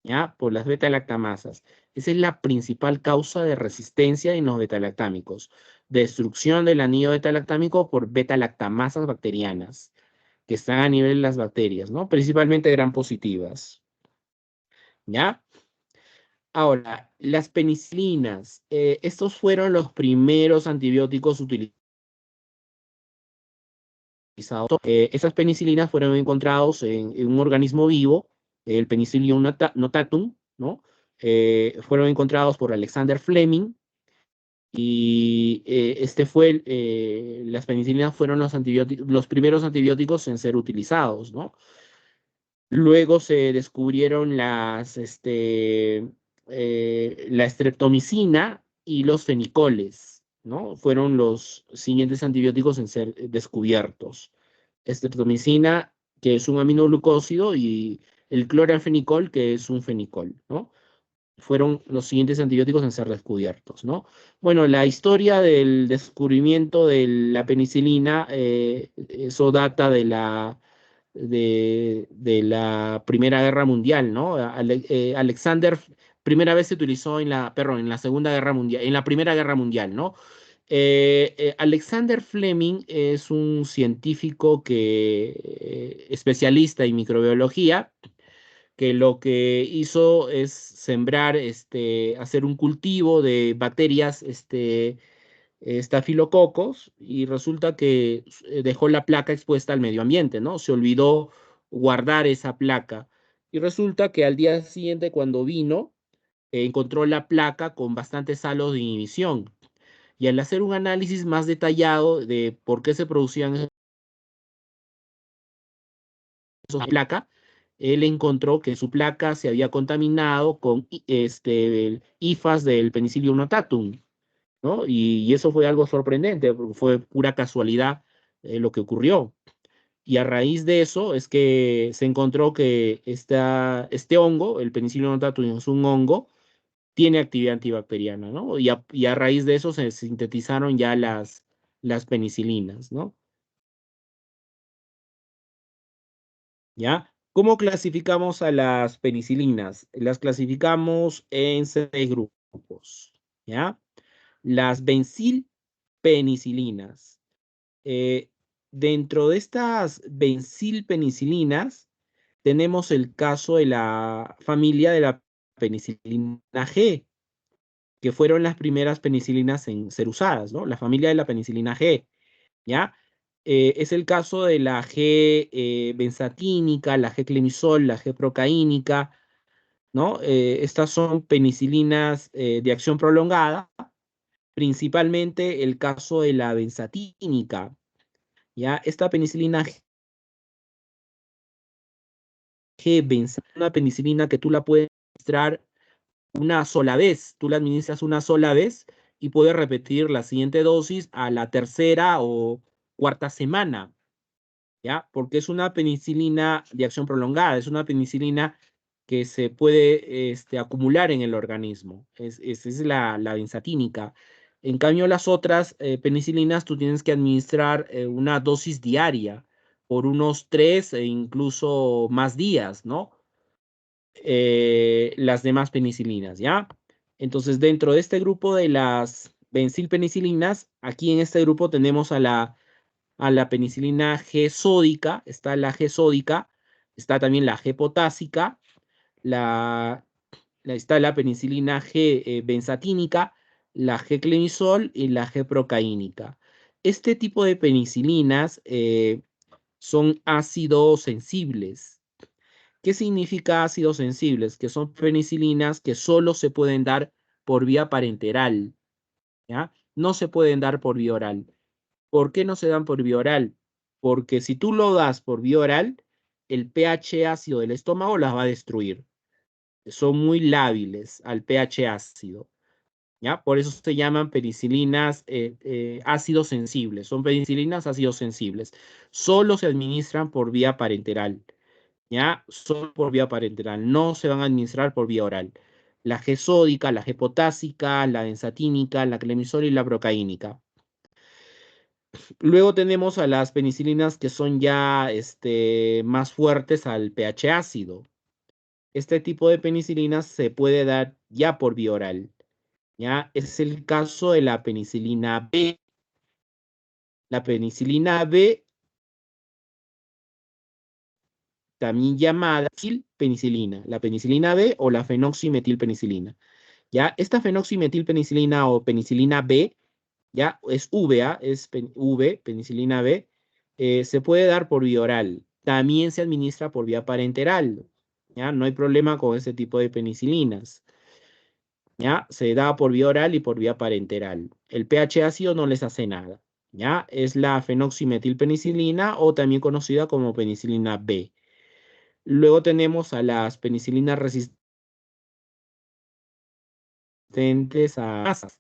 ¿ya? Por las beta-lactamasas. Esa es la principal causa de resistencia en los beta-lactámicos. Destrucción del anillo beta-lactámico por beta-lactamasas bacterianas que están a nivel de las bacterias, ¿no? Principalmente gram positivas, ¿ya? Ahora, las penicilinas, estos fueron los primeros antibióticos utilizados. Esas penicilinas fueron encontrados en un organismo vivo, el Penicillium notatum, ¿no? Fueron encontrados por Alexander Fleming y las penicilinas fueron los primeros antibióticos en ser utilizados, ¿no? Luego se descubrieron la streptomicina y los fenicoles, ¿no? Fueron los siguientes antibióticos en ser descubiertos. Streptomicina, que es un aminoglucósido, y el cloranfenicol, que es un fenicol, ¿no? Fueron los siguientes antibióticos en ser descubiertos, ¿no? Bueno, la historia del descubrimiento de la penicilina, eso data de la Primera Guerra Mundial, ¿no? Alexander, primera vez se utilizó en la Segunda Guerra Mundial, en la Primera Guerra Mundial, ¿no? Alexander Fleming es un científico especialista en microbiología, que lo que hizo es sembrar, hacer un cultivo de bacterias, estafilococos y resulta que dejó la placa expuesta al medio ambiente, ¿no? Se olvidó guardar esa placa y resulta que al día siguiente cuando vino, encontró la placa con bastantes halos de inhibición y al hacer un análisis más detallado de por qué se producían esos placa, él encontró que su placa se había contaminado con el IFAS del Penicillium notatum, ¿no? Y eso fue algo sorprendente, porque fue pura casualidad lo que ocurrió. Y a raíz de eso es que se encontró que este hongo, el Penicillium notatum, es un hongo, tiene actividad antibacteriana, ¿no? Y a raíz de eso se sintetizaron ya las penicilinas, ¿no? ¿Ya? ¿Cómo clasificamos a las penicilinas? Las clasificamos en 6 grupos, ¿ya? Las benzilpenicilinas. Eh, Dentro de estas benzilpenicilinas tenemos el caso de la familia de la penicilina G, que fueron las primeras penicilinas en ser usadas, ¿no? La familia de la penicilina G, ¿ya? Es el caso de la G benzatínica, la G clemisol, la G procaínica, ¿no? Estas son penicilinas de acción prolongada, principalmente el caso de la benzatínica, ¿ya? Esta penicilina G benzatínica, una penicilina que tú la puedes administrar una sola vez, tú la administras una sola vez y puedes repetir la siguiente dosis a la tercera o cuarta semana, ¿ya? Porque es una penicilina de acción prolongada, es una penicilina que se puede acumular en el organismo. Es la benzatínica. En cambio, las otras penicilinas tú tienes que administrar una dosis diaria por unos 3 e incluso más días, ¿no? Las demás penicilinas, ¿ya? Entonces, dentro de este grupo de las benzilpenicilinas, aquí en este grupo tenemos a la penicilina G sódica, está la G sódica, está también la G potásica, la, está la penicilina G benzatínica, la G clemisol y la G procaínica. Este tipo de penicilinas son ácidos sensibles. ¿Qué significa ácidos sensibles? Que son penicilinas que solo se pueden dar por vía parenteral, ¿ya? No se pueden dar por vía oral. ¿Por qué no se dan por vía oral? Porque si tú lo das por vía oral, el pH ácido del estómago las va a destruir. Son muy lábiles al pH ácido, ¿ya? Por eso se llaman penicilinas ácidos sensibles. Son penicilinas ácidos sensibles. Solo se administran por vía parenteral, ¿ya? Solo por vía parenteral. No se van a administrar por vía oral. La G sódica, la G potásica, la benzatínica, la clemisol y la procaínica. Luego tenemos a las penicilinas que son ya más fuertes al pH ácido. Este tipo de penicilinas se puede dar ya por vía oral. ¿Ya? Es el caso de la penicilina B. La penicilina B, también llamada penicilina, la penicilina B o la fenoximetilpenicilina. ¿Ya? Esta fenoximetilpenicilina o penicilina B, ya es VA, es V, penicilina B, se puede dar por vía oral. También se administra por vía parenteral. ¿Ya? No hay problema con ese tipo de penicilinas. ¿Ya? Se da por vía oral y por vía parenteral. El pH ácido no les hace nada. ¿Ya? Es la fenoximetilpenicilina o también conocida como penicilina B. Luego tenemos a las penicilinas resistentes a masas.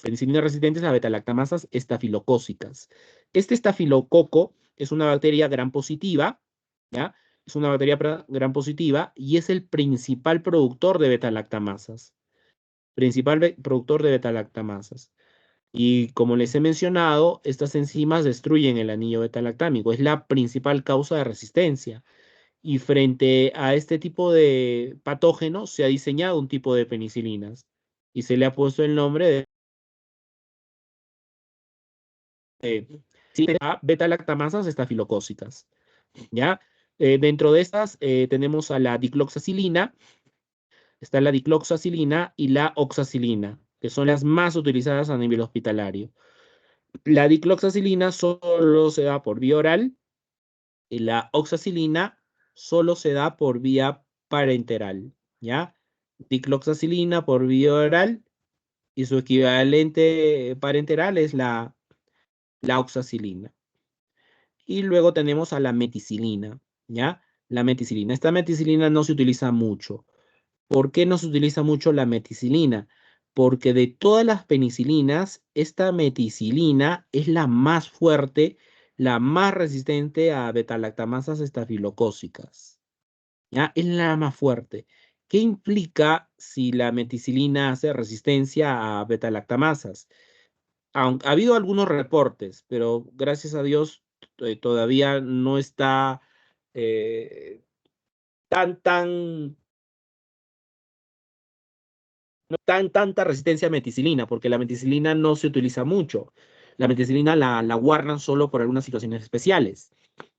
Penicilinas resistentes a betalactamasas estafilocócicas. Este estafilococo es una bacteria gram positiva, ¿ya? Es una bacteria gram positiva y es el principal productor de betalactamasas. Principal productor de betalactamasas. Y como les he mencionado, estas enzimas destruyen el anillo betalactámico. Es la principal causa de resistencia. Y frente a este tipo de patógenos se ha diseñado un tipo de penicilinas. Y se le ha puesto el nombre de beta-lactamasas estafilocócicas, ¿ya? Dentro de estas tenemos a la dicloxacilina, está la dicloxacilina y la oxacilina. que son las más utilizadas a nivel hospitalario. La dicloxacilina solo se da por vía oral y la oxacilina solo se da por vía parenteral, ¿ya? Dicloxacilina por vía oral y su equivalente parenteral es la oxacilina. Y luego tenemos a la meticilina, ¿ya? La meticilina. Esta meticilina no se utiliza mucho. ¿Por qué no se utiliza mucho la meticilina? Porque de todas las penicilinas, esta meticilina es la más fuerte, la más resistente a betalactamasas estafilocócicas. ¿Ya? Es la más fuerte. ¿Qué implica si la meticilina hace resistencia a betalactamasas? Ha habido algunos reportes, pero gracias a Dios todavía no está eh, tan no tanta resistencia a meticilina, porque la meticilina no se utiliza mucho. La meticilina la guardan solo por algunas situaciones especiales,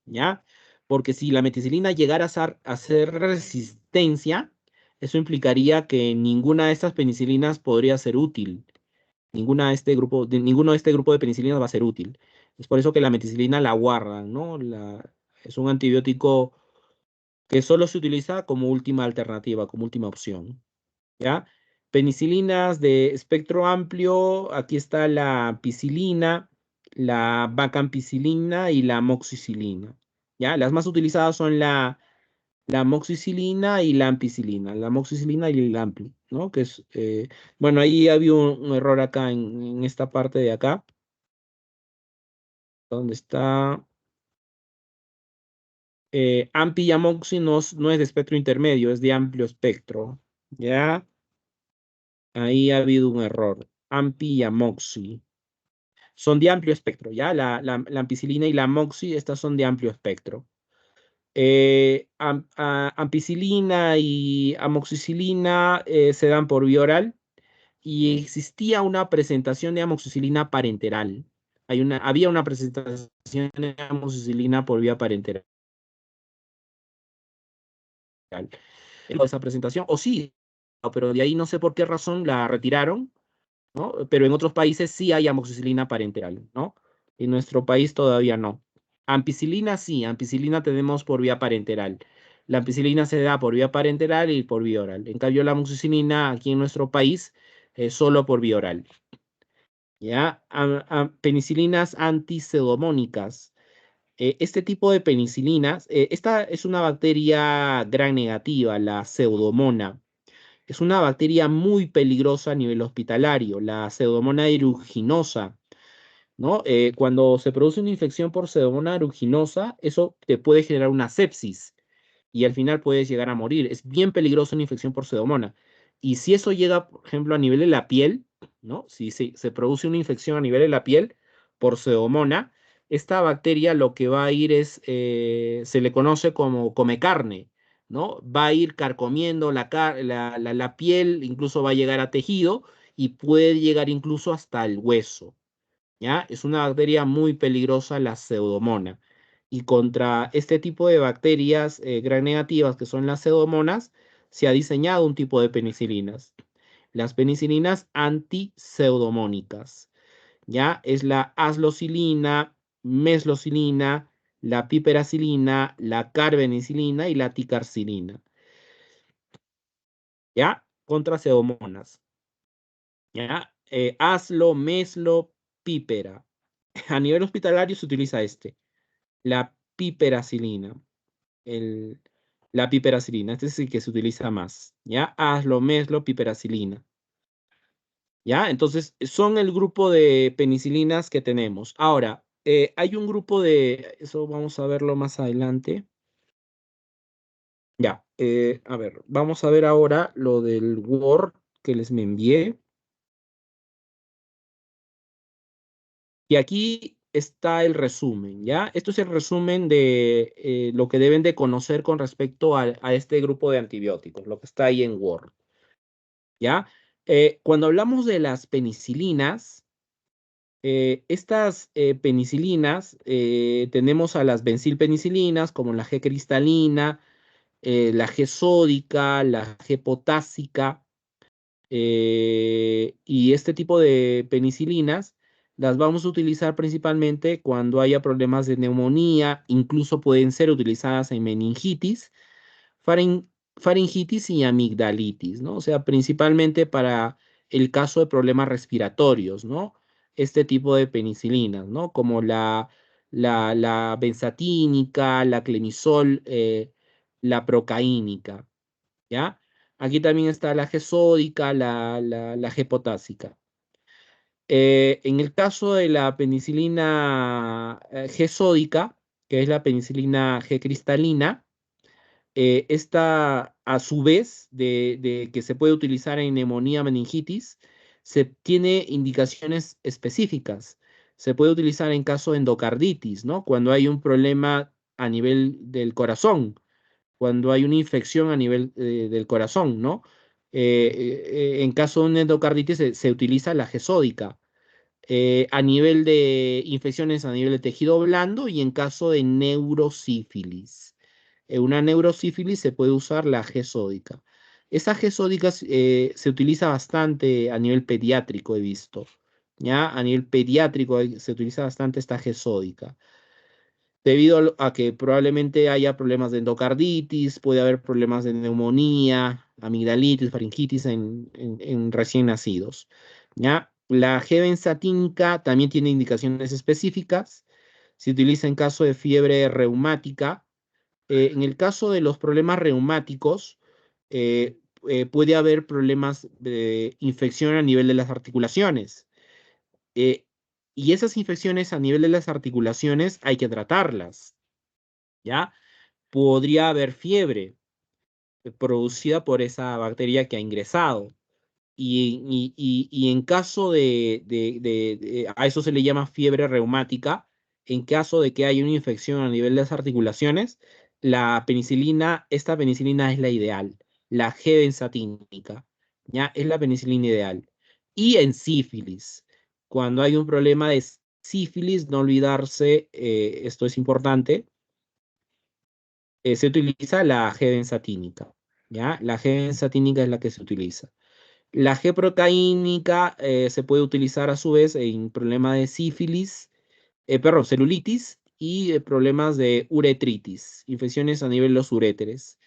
¿ya? Porque si la meticilina llegara a hacer resistencia, eso implicaría que ninguna de estas penicilinas podría ser útil. Ninguno de este grupo de penicilinas va a ser útil. Es por eso que la meticilina la guardan, ¿no? Es un antibiótico que solo se utiliza como última alternativa, como última opción. ¿Ya? Penicilinas de espectro amplio, aquí está la ampicilina, la vacampicilina y la amoxicilina. ¿Ya? Las más utilizadas son la amoxicilina y la ampicilina, la amoxicilina y el ampli, ¿no? Que es, bueno, ahí había un error acá en esta parte de acá, donde está ampi y amoxi no es de espectro intermedio, es de amplio espectro, ¿ya? Ahí ha habido un error. Ampi y amoxi. Son de amplio espectro, ¿ya? La ampicilina y la amoxi, estas son de amplio espectro. Ampicilina y amoxicilina se dan por vía oral y existía una presentación de amoxicilina parenteral. Había una presentación de amoxicilina por vía parenteral. Esa presentación, o sí, pero de ahí no sé por qué razón la retiraron, ¿no? Pero en otros países sí hay amoxicilina parenteral, ¿no? En nuestro país todavía no. Ampicilina sí, ampicilina tenemos por vía parenteral. La ampicilina se da por vía parenteral y por vía oral. En cambio, la amoxicilina aquí en nuestro país es solo por vía oral. ¿Ya? Penicilinas antipseudomónicas. Este tipo de penicilinas, esta es una bacteria gram negativa, la pseudomona. Es una bacteria muy peligrosa a nivel hospitalario, la Pseudomonas aeruginosa, ¿no? Cuando se produce una infección por Pseudomonas aeruginosa, eso te puede generar una sepsis y al final puedes llegar a morir. Es bien peligrosa una infección por Pseudomonas. Y si eso llega, por ejemplo, a nivel de la piel, ¿no? Si se produce una infección a nivel de la piel por Pseudomonas, esta bacteria lo que va a ir es, se le conoce como come carne, ¿no? Va a ir carcomiendo la piel, incluso va a llegar a tejido y puede llegar incluso hasta el hueso. ¿Ya? Es una bacteria muy peligrosa, la pseudomona. Y contra este tipo de bacterias gram negativas, que son las pseudomonas, se ha diseñado un tipo de penicilinas. Las penicilinas antipseudomónicas. ¿Ya? Es la aslocilina, meslocilina, la piperacilina, la carbenicilina y la ticarcilina. ¿Ya? Contra pseudomonas. ¿Ya? Aslo, meslo, pípera. A nivel hospitalario se utiliza la piperacilina. El, la piperacilina, este es el que se utiliza más. ¿Ya? Aslo, meslo, piperacilina. ¿Ya? Entonces, son el grupo de penicilinas que tenemos. Ahora, hay un grupo eso vamos a verlo más adelante. Ya, a ver, vamos a ver ahora lo del Word que les me envié. Y aquí está el resumen, ¿ya? Esto es el resumen de lo que deben de conocer con respecto a este grupo de antibióticos, lo que está ahí en Word, ¿ya? Cuando hablamos de las penicilinas, estas penicilinas, tenemos a las benzilpenicilinas, como la G cristalina, la G sódica, la G potásica, Y este tipo de penicilinas las vamos a utilizar principalmente cuando haya problemas de neumonía, incluso pueden ser utilizadas en meningitis, farin- faringitis y amigdalitis, ¿no? O sea, principalmente para el caso de problemas respiratorios, ¿no? Este tipo de penicilinas, ¿no? Como la benzatínica, la clemisol, la procaínica, ¿ya? Aquí también está la G-sódica, la G-potásica. En el caso de la penicilina G-sódica, que es la penicilina G-cristalina, esta, a su vez, de que se puede utilizar en neumonía, meningitis, se tiene indicaciones específicas. Se puede utilizar en caso de endocarditis, ¿no? Cuando hay un problema a nivel del corazón, cuando hay una infección a nivel del corazón, ¿no? En caso de una endocarditis se utiliza la gesódica. A nivel de infecciones a nivel de tejido blando y en caso de neurosífilis. En una neurosífilis se puede usar la gesódica. Esa gesódica se utiliza bastante a nivel pediátrico, he visto. ¿Ya? A nivel pediátrico se utiliza bastante esta gesódica debido a que probablemente haya problemas de endocarditis, puede haber problemas de neumonía, amigdalitis, faringitis en recién nacidos. ¿Ya? La G-benzatínica también tiene indicaciones específicas. Se utiliza en caso de fiebre reumática. En el caso de los problemas reumáticos, puede haber problemas de infección a nivel de las articulaciones. Eh, y esas infecciones a nivel de las articulaciones hay que tratarlas. ¿Ya? Podría haber fiebre producida por esa bacteria que ha ingresado. Y en caso a eso se le llama fiebre reumática, en caso de que haya una infección a nivel de las articulaciones, esta penicilina es la ideal, la G-benzatínica, ¿ya? Es la penicilina ideal. Y en sífilis, cuando hay un problema de sífilis, no olvidarse, esto es importante, se utiliza la G-benzatínica, ¿ya? La G-benzatínica es la que se utiliza. La G-procaínica se puede utilizar a su vez en problemas de sífilis, perdón, celulitis y problemas de uretritis, infecciones a nivel de los uréteres,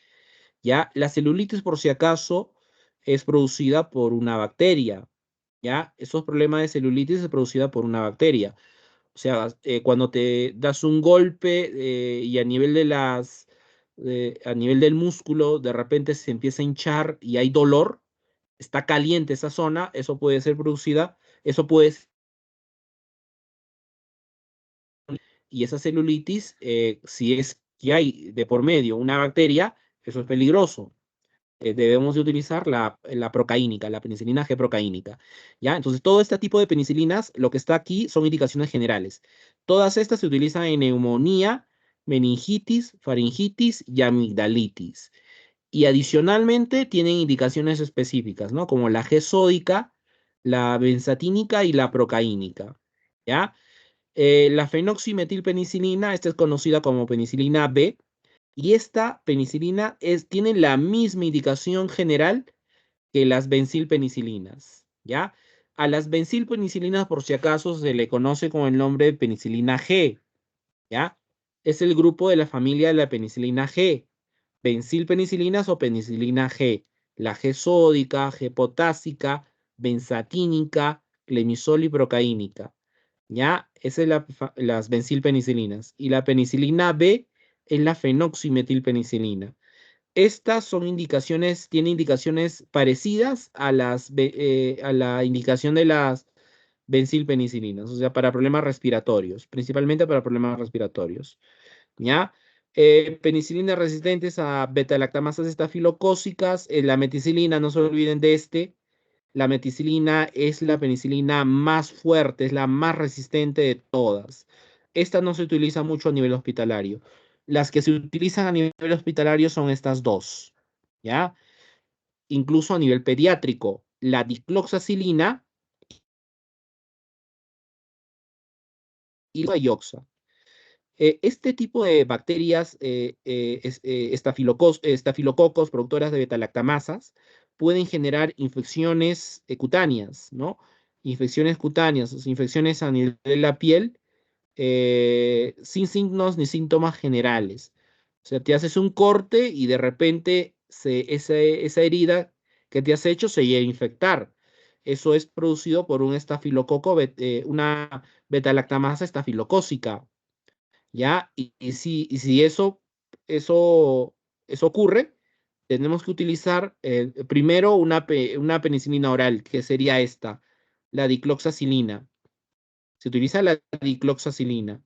¿ya? La celulitis, por si acaso, es producida por una bacteria, ¿ya? Esos problemas de celulitis es producida por una bacteria. O sea, cuando te das un golpe y a nivel del músculo, de repente se empieza a hinchar y hay dolor, está caliente esa zona, eso puede ser producida, eso puede, y esa celulitis, si es que hay de por medio una bacteria, eso es peligroso. Debemos de utilizar la procaínica, la penicilina G-procaínica, ¿ya? Entonces, todo este tipo de penicilinas, lo que está aquí son indicaciones generales. Todas estas se utilizan en neumonía, meningitis, faringitis y amigdalitis. Y adicionalmente tienen indicaciones específicas, ¿no? Como la G-sódica, la benzatínica y la procaínica, ¿ya? La fenoximetilpenicilina, esta es conocida como penicilina B, y esta penicilina tiene la misma indicación general que las benzilpenicilinas, ¿ya? A las benzilpenicilinas, por si acaso, se le conoce con el nombre de penicilina G, ¿ya? Es el grupo de la familia de la penicilina G, benzilpenicilinas o penicilina G, la G sódica, G potásica, benzatínica, clemisol y procaínica. ¿Ya? Esa es las benzilpenicilinas. Y la penicilina B es la fenoximetilpenicilina. Estas son indicaciones, tiene indicaciones parecidas a la indicación de las benzilpenicilinas, o sea, para problemas respiratorios, principalmente para problemas respiratorios. ¿Ya? Penicilinas resistentes a beta-lactamasas estafilocócicas, la meticilina, no se olviden de este. La meticilina es la penicilina más fuerte, es la más resistente de todas. Esta no se utiliza mucho a nivel hospitalario. Las que se utilizan a nivel hospitalario son estas dos, ¿ya? Incluso a nivel pediátrico, la dicloxacilina y la ioxa. Este tipo de bacterias, estafilococos, productoras de beta-lactamasas, pueden generar infecciones cutáneas, ¿no? Infecciones cutáneas, o sea, infecciones a nivel de la piel, sin signos ni síntomas generales. O sea, te haces un corte y de repente esa herida que te has hecho se llega a infectar. Eso es producido por un estafilococo, una beta-lactamasa estafilocócica, ¿ya? Y si eso ocurre, tenemos que utilizar primero una penicilina oral, que sería esta, la dicloxacilina. Se utiliza la dicloxacilina,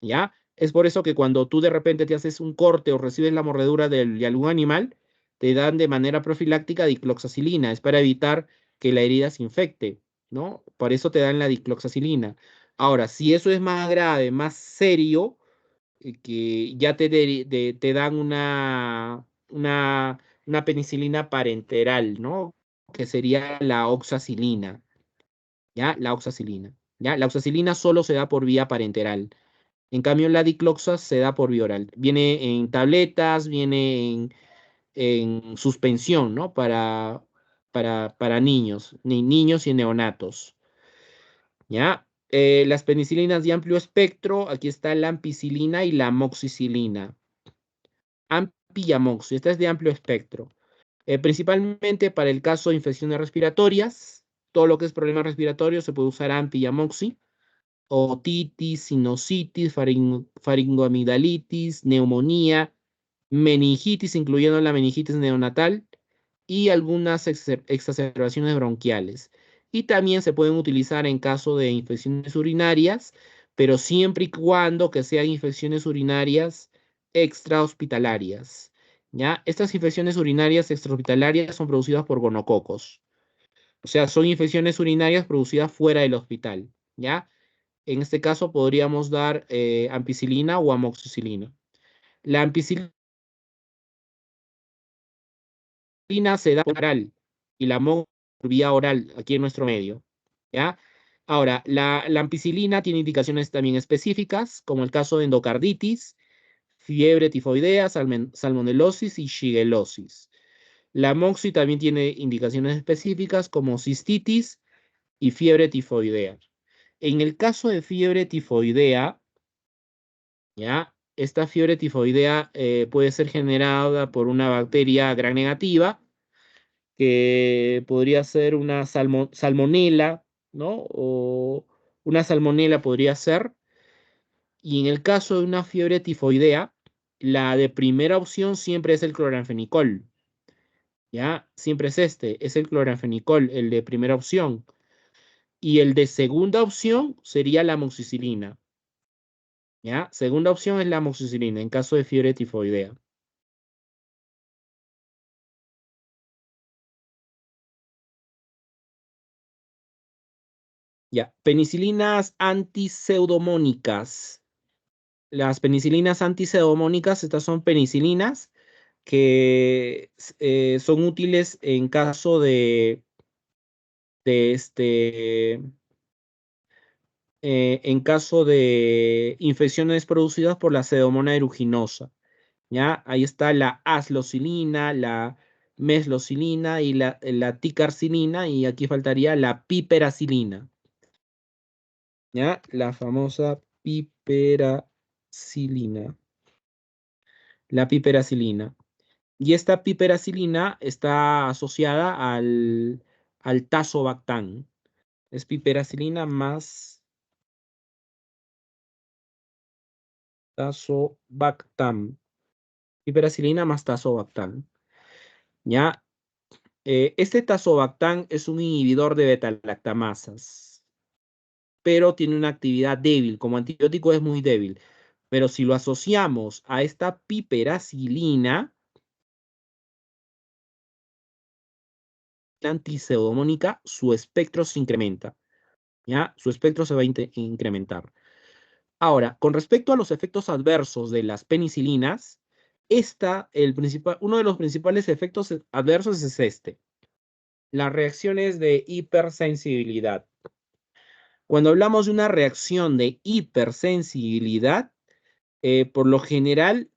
¿ya? Es por eso que cuando tú de repente te haces un corte o recibes la mordedura de algún animal, te dan de manera profiláctica dicloxacilina. Es para evitar que la herida se infecte, ¿no? Por eso te dan la dicloxacilina. Ahora, si eso es más grave, más serio, que ya te dan una penicilina parenteral, ¿no? Que sería la oxacilina, ¿ya? La oxacilina, ¿ya? La oxacilina solo se da por vía parenteral. En cambio, la dicloxa se da por vía oral. Viene en tabletas, viene en suspensión, ¿no? Para niños, niños y neonatos, ¿ya? Las penicilinas de amplio espectro, aquí está la ampicilina y la amoxicilina. AMPI y amoxi, esta es de amplio espectro. Principalmente para el caso de infecciones respiratorias, todo lo que es problemas respiratorios se puede usar AMPI y amoxi. Otitis, sinusitis, faringoamigdalitis, neumonía, meningitis, incluyendo la meningitis neonatal, y algunas exacerbaciones bronquiales. Y también se pueden utilizar en caso de infecciones urinarias, pero siempre y cuando que sean infecciones urinarias extrahospitalarias. ¿Ya? Estas infecciones urinarias extrahospitalarias son producidas por gonococos. O sea, son infecciones urinarias producidas fuera del hospital. ¿Ya? En este caso podríamos dar ampicilina o amoxicilina. La ampicilina se da oral y la amoxicilina por vía oral aquí en nuestro medio. ¿Ya? Ahora, la ampicilina tiene indicaciones también específicas, como el caso de endocarditis, fiebre tifoidea, salmonelosis y shigellosis. La amoxi también tiene indicaciones específicas como cistitis y fiebre tifoidea. En el caso de fiebre tifoidea, ¿ya? Esta fiebre tifoidea puede ser generada por una bacteria gram negativa, que podría ser una salmonela, ¿no? O una salmonela podría ser. Y en el caso de una fiebre tifoidea, la de primera opción siempre es el cloranfenicol, ¿ya? Siempre es el cloranfenicol, el de primera opción. Y el de segunda opción sería la amoxicilina, ¿ya? Segunda opción es la amoxicilina en caso de fiebre tifoidea. Ya, penicilinas antiseudomónicas. Las penicilinas antiseudomónicas, estas son penicilinas que son útiles en caso de en caso de infecciones producidas por la Pseudomonas aeruginosa. ¿Ya? Ahí está la aslocilina, la meslocilina y la ticarcilina, y aquí faltaría la piperacilina. ¿Ya? La famosa piperacilina. La piperacilina. Y esta piperacilina está asociada al tazobactam. Es piperacilina más tazobactam. Piperacilina más tazobactam. ¿Ya? Este tazobactam es un inhibidor de beta-lactamasas, pero tiene una actividad débil. Como antibiótico es muy débil. Pero si lo asociamos a esta piperacilina antiseudomónica, su espectro se incrementa. ¿Ya? Su espectro se va a incrementar. Ahora, con respecto a los efectos adversos de las penicilinas, uno de los principales efectos adversos es este: las reacciones de hipersensibilidad. Cuando hablamos de una reacción de hipersensibilidad, por lo general,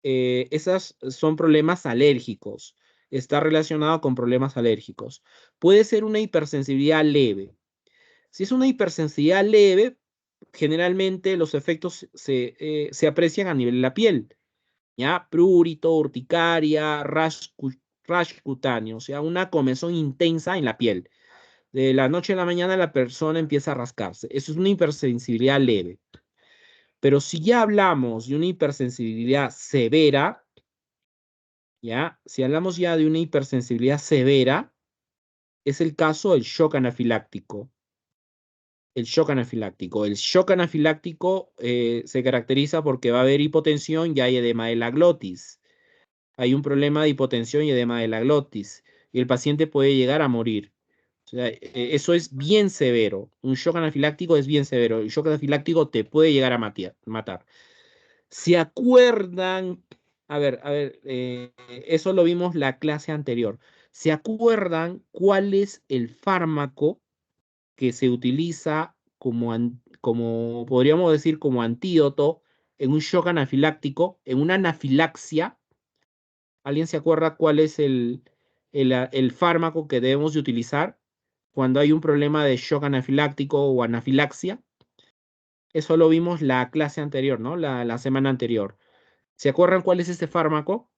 esas son problemas alérgicos. está relacionado con problemas alérgicos. Puede ser una hipersensibilidad leve. Si es una hipersensibilidad leve, generalmente los efectos se aprecian a nivel de la piel, ¿ya? Prurito, urticaria, rash cutáneo, o sea, una comezón intensa en la piel. De la noche a la mañana la persona empieza a rascarse. Eso es una hipersensibilidad leve. Pero si ya hablamos de una hipersensibilidad severa, ¿ya? Si hablamos ya de una hipersensibilidad severa, es el caso del shock anafiláctico. El shock anafiláctico. El shock anafiláctico se caracteriza porque va a haber hipotensión y hay edema de la glotis. Hay un problema de hipotensión y edema de la glotis. Y el paciente puede llegar a morir. O sea, eso es bien severo. Un shock anafiláctico es bien severo. El shock anafiláctico te puede llegar a matar. ¿Se acuerdan? A ver, eso lo vimos la clase anterior. ¿Se acuerdan cuál es el fármaco que se utiliza como podríamos decir, como antídoto en un shock anafiláctico, en una anafilaxia? ¿Alguien se acuerda cuál es el fármaco que debemos de utilizar cuando hay un problema de shock anafiláctico o anafilaxia? Eso lo vimos la clase anterior, ¿no? La semana anterior. ¿Se acuerdan cuál es este fármaco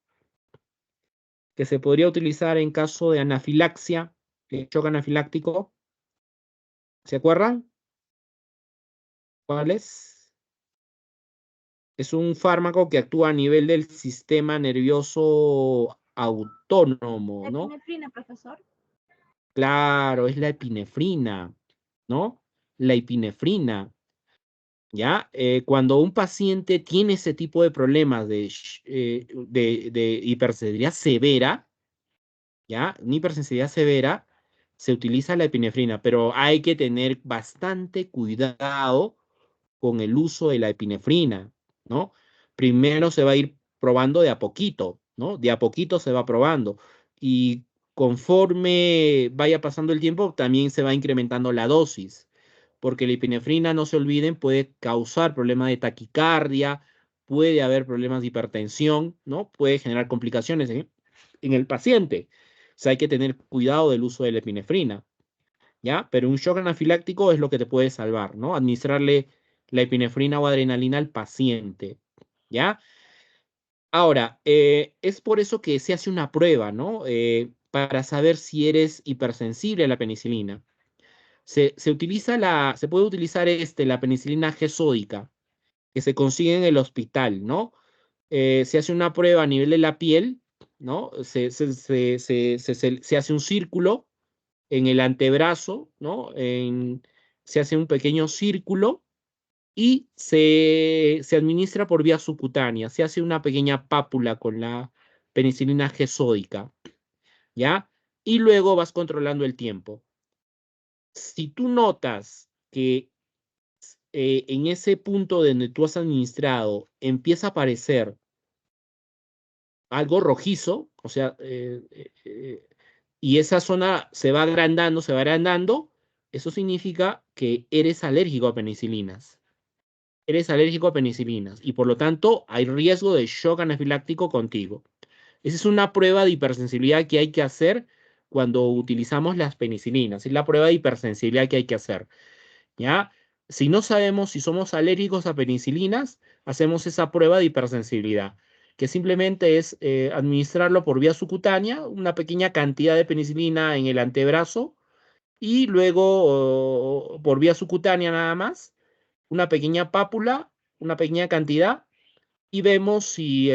que se podría utilizar en caso de anafilaxia, shock anafiláctico? ¿Se acuerdan? ¿Cuál es? Es un fármaco que actúa a nivel del sistema nervioso autónomo, ¿no? Epinefrina, profesor. Claro, es la epinefrina, ¿no? La epinefrina, ¿ya? Cuando un paciente tiene ese tipo de problemas de hipersensibilidad severa, ¿ya? Una hipersensibilidad severa, se utiliza la epinefrina, pero hay que tener bastante cuidado con el uso de la epinefrina, ¿no? Primero se va a ir probando de a poquito, ¿no? De a poquito se va probando. Y conforme vaya pasando el tiempo, también se va incrementando la dosis, porque la epinefrina, no se olviden, puede causar problemas de taquicardia, puede haber problemas de hipertensión, ¿no? Puede generar complicaciones en el paciente. O sea, hay que tener cuidado del uso de la epinefrina, ¿ya? Pero un shock anafiláctico es lo que te puede salvar, ¿no? Administrarle la epinefrina o adrenalina al paciente, ¿ya? Ahora, es por eso que se hace una prueba, ¿no? Para saber si eres hipersensible a la penicilina. Se puede utilizar la penicilina G sódica, que se consigue en el hospital, ¿no? Se hace una prueba a nivel de la piel, ¿no? Se hace un círculo en el antebrazo, ¿no? Se hace un pequeño círculo y se administra por vía subcutánea. Se hace una pequeña pápula con la penicilina G sódica, ¿ya? Y luego vas controlando el tiempo. Si tú notas que en ese punto donde tú has administrado empieza a aparecer algo rojizo, o sea, y esa zona se va agrandando, eso significa que eres alérgico a penicilinas. Eres alérgico a penicilinas y por lo tanto hay riesgo de shock anafiláctico contigo. Esa es una prueba de hipersensibilidad que hay que hacer cuando utilizamos las penicilinas. Es la prueba de hipersensibilidad que hay que hacer, ¿ya? Si no sabemos si somos alérgicos a penicilinas, hacemos esa prueba de hipersensibilidad, que simplemente es administrarlo por vía subcutánea, una pequeña cantidad de penicilina en el antebrazo y luego por vía subcutánea nada más, una pequeña pápula, una pequeña cantidad y vemos si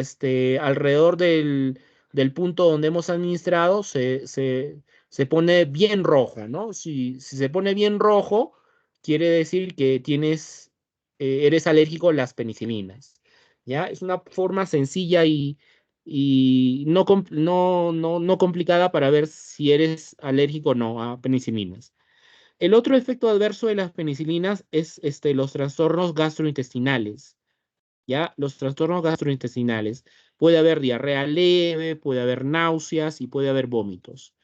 alrededor del punto donde hemos administrado se pone bien rojo, ¿no? Si se pone bien rojo, quiere decir que eres alérgico a las penicilinas, ¿ya? Es una forma sencilla y no complicada para ver si eres alérgico o no a penicilinas. El otro efecto adverso de las penicilinas es los trastornos gastrointestinales. ¿Ya? Los trastornos gastrointestinales. Puede haber diarrea leve, puede haber náuseas y puede haber vómitos.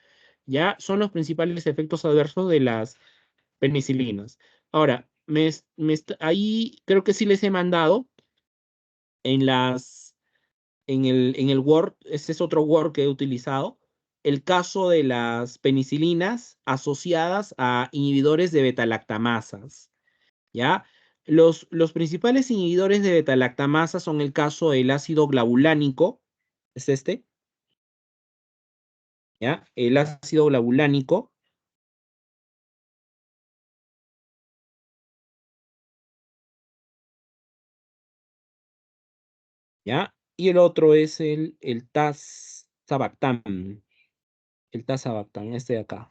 ¿Ya? Son los principales efectos adversos de las penicilinas. Ahora, ahí creo que sí les he mandado en en el Word, este es otro Word que he utilizado, el caso de las penicilinas asociadas a inhibidores de beta-lactamasas, ¿ya? Los principales inhibidores de beta-lactamasa son el caso del ácido glabulánico, es este, ¿ya? El ácido glabulánico, ¿ya? Y el otro es el tazobactam, este de acá,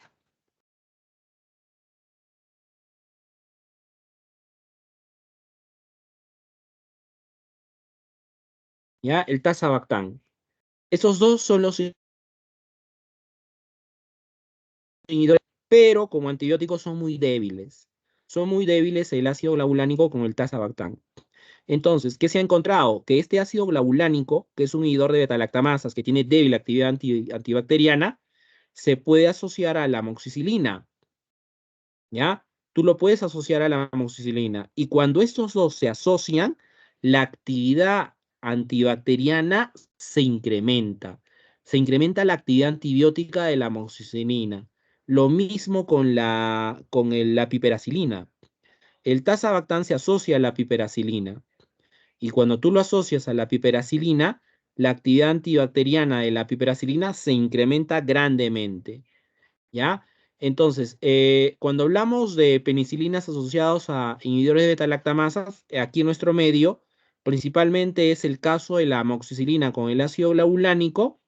¿ya? El tazobactam. Esos dos son los inhibidores, pero como antibióticos son muy débiles. Son muy débiles el ácido glabulánico con el tazobactam. Entonces, ¿qué se ha encontrado? Que este ácido glabulánico, que es un inhibidor de beta-lactamasas, que tiene débil actividad antibacteriana, se puede asociar a la amoxicilina, ¿ya? Tú lo puedes asociar a la amoxicilina. Y cuando estos dos se asocian, la actividad antibacteriana se incrementa. Se incrementa la actividad antibiótica de la amoxicilina. Lo mismo con la piperacilina. El tazobactam se asocia a la piperacilina. Y cuando tú lo asocias a la piperacilina, la actividad antibacteriana de la piperacilina se incrementa grandemente, ¿ya? Entonces, cuando hablamos de penicilinas asociados a inhibidores de beta-lactamasas, aquí en nuestro medio, principalmente es el caso de la amoxicilina con el ácido glabulánico,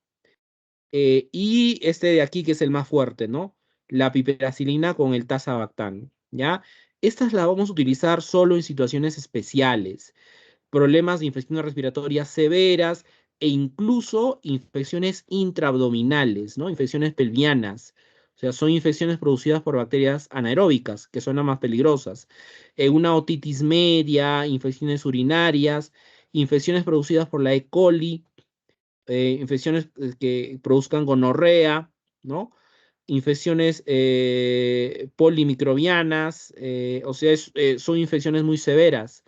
y este de aquí que es el más fuerte, ¿no? La piperacilina con el tazobactam, ¿ya? Estas las vamos a utilizar solo en situaciones especiales, problemas de infecciones respiratorias severas e incluso infecciones intraabdominales, ¿no? Infecciones pelvianas. O sea, son infecciones producidas por bacterias anaeróbicas, que son las más peligrosas. Una otitis media, infecciones urinarias, infecciones producidas por la E. coli, infecciones que produzcan gonorrea, ¿no? Infecciones polimicrobianas, o sea, son infecciones muy severas.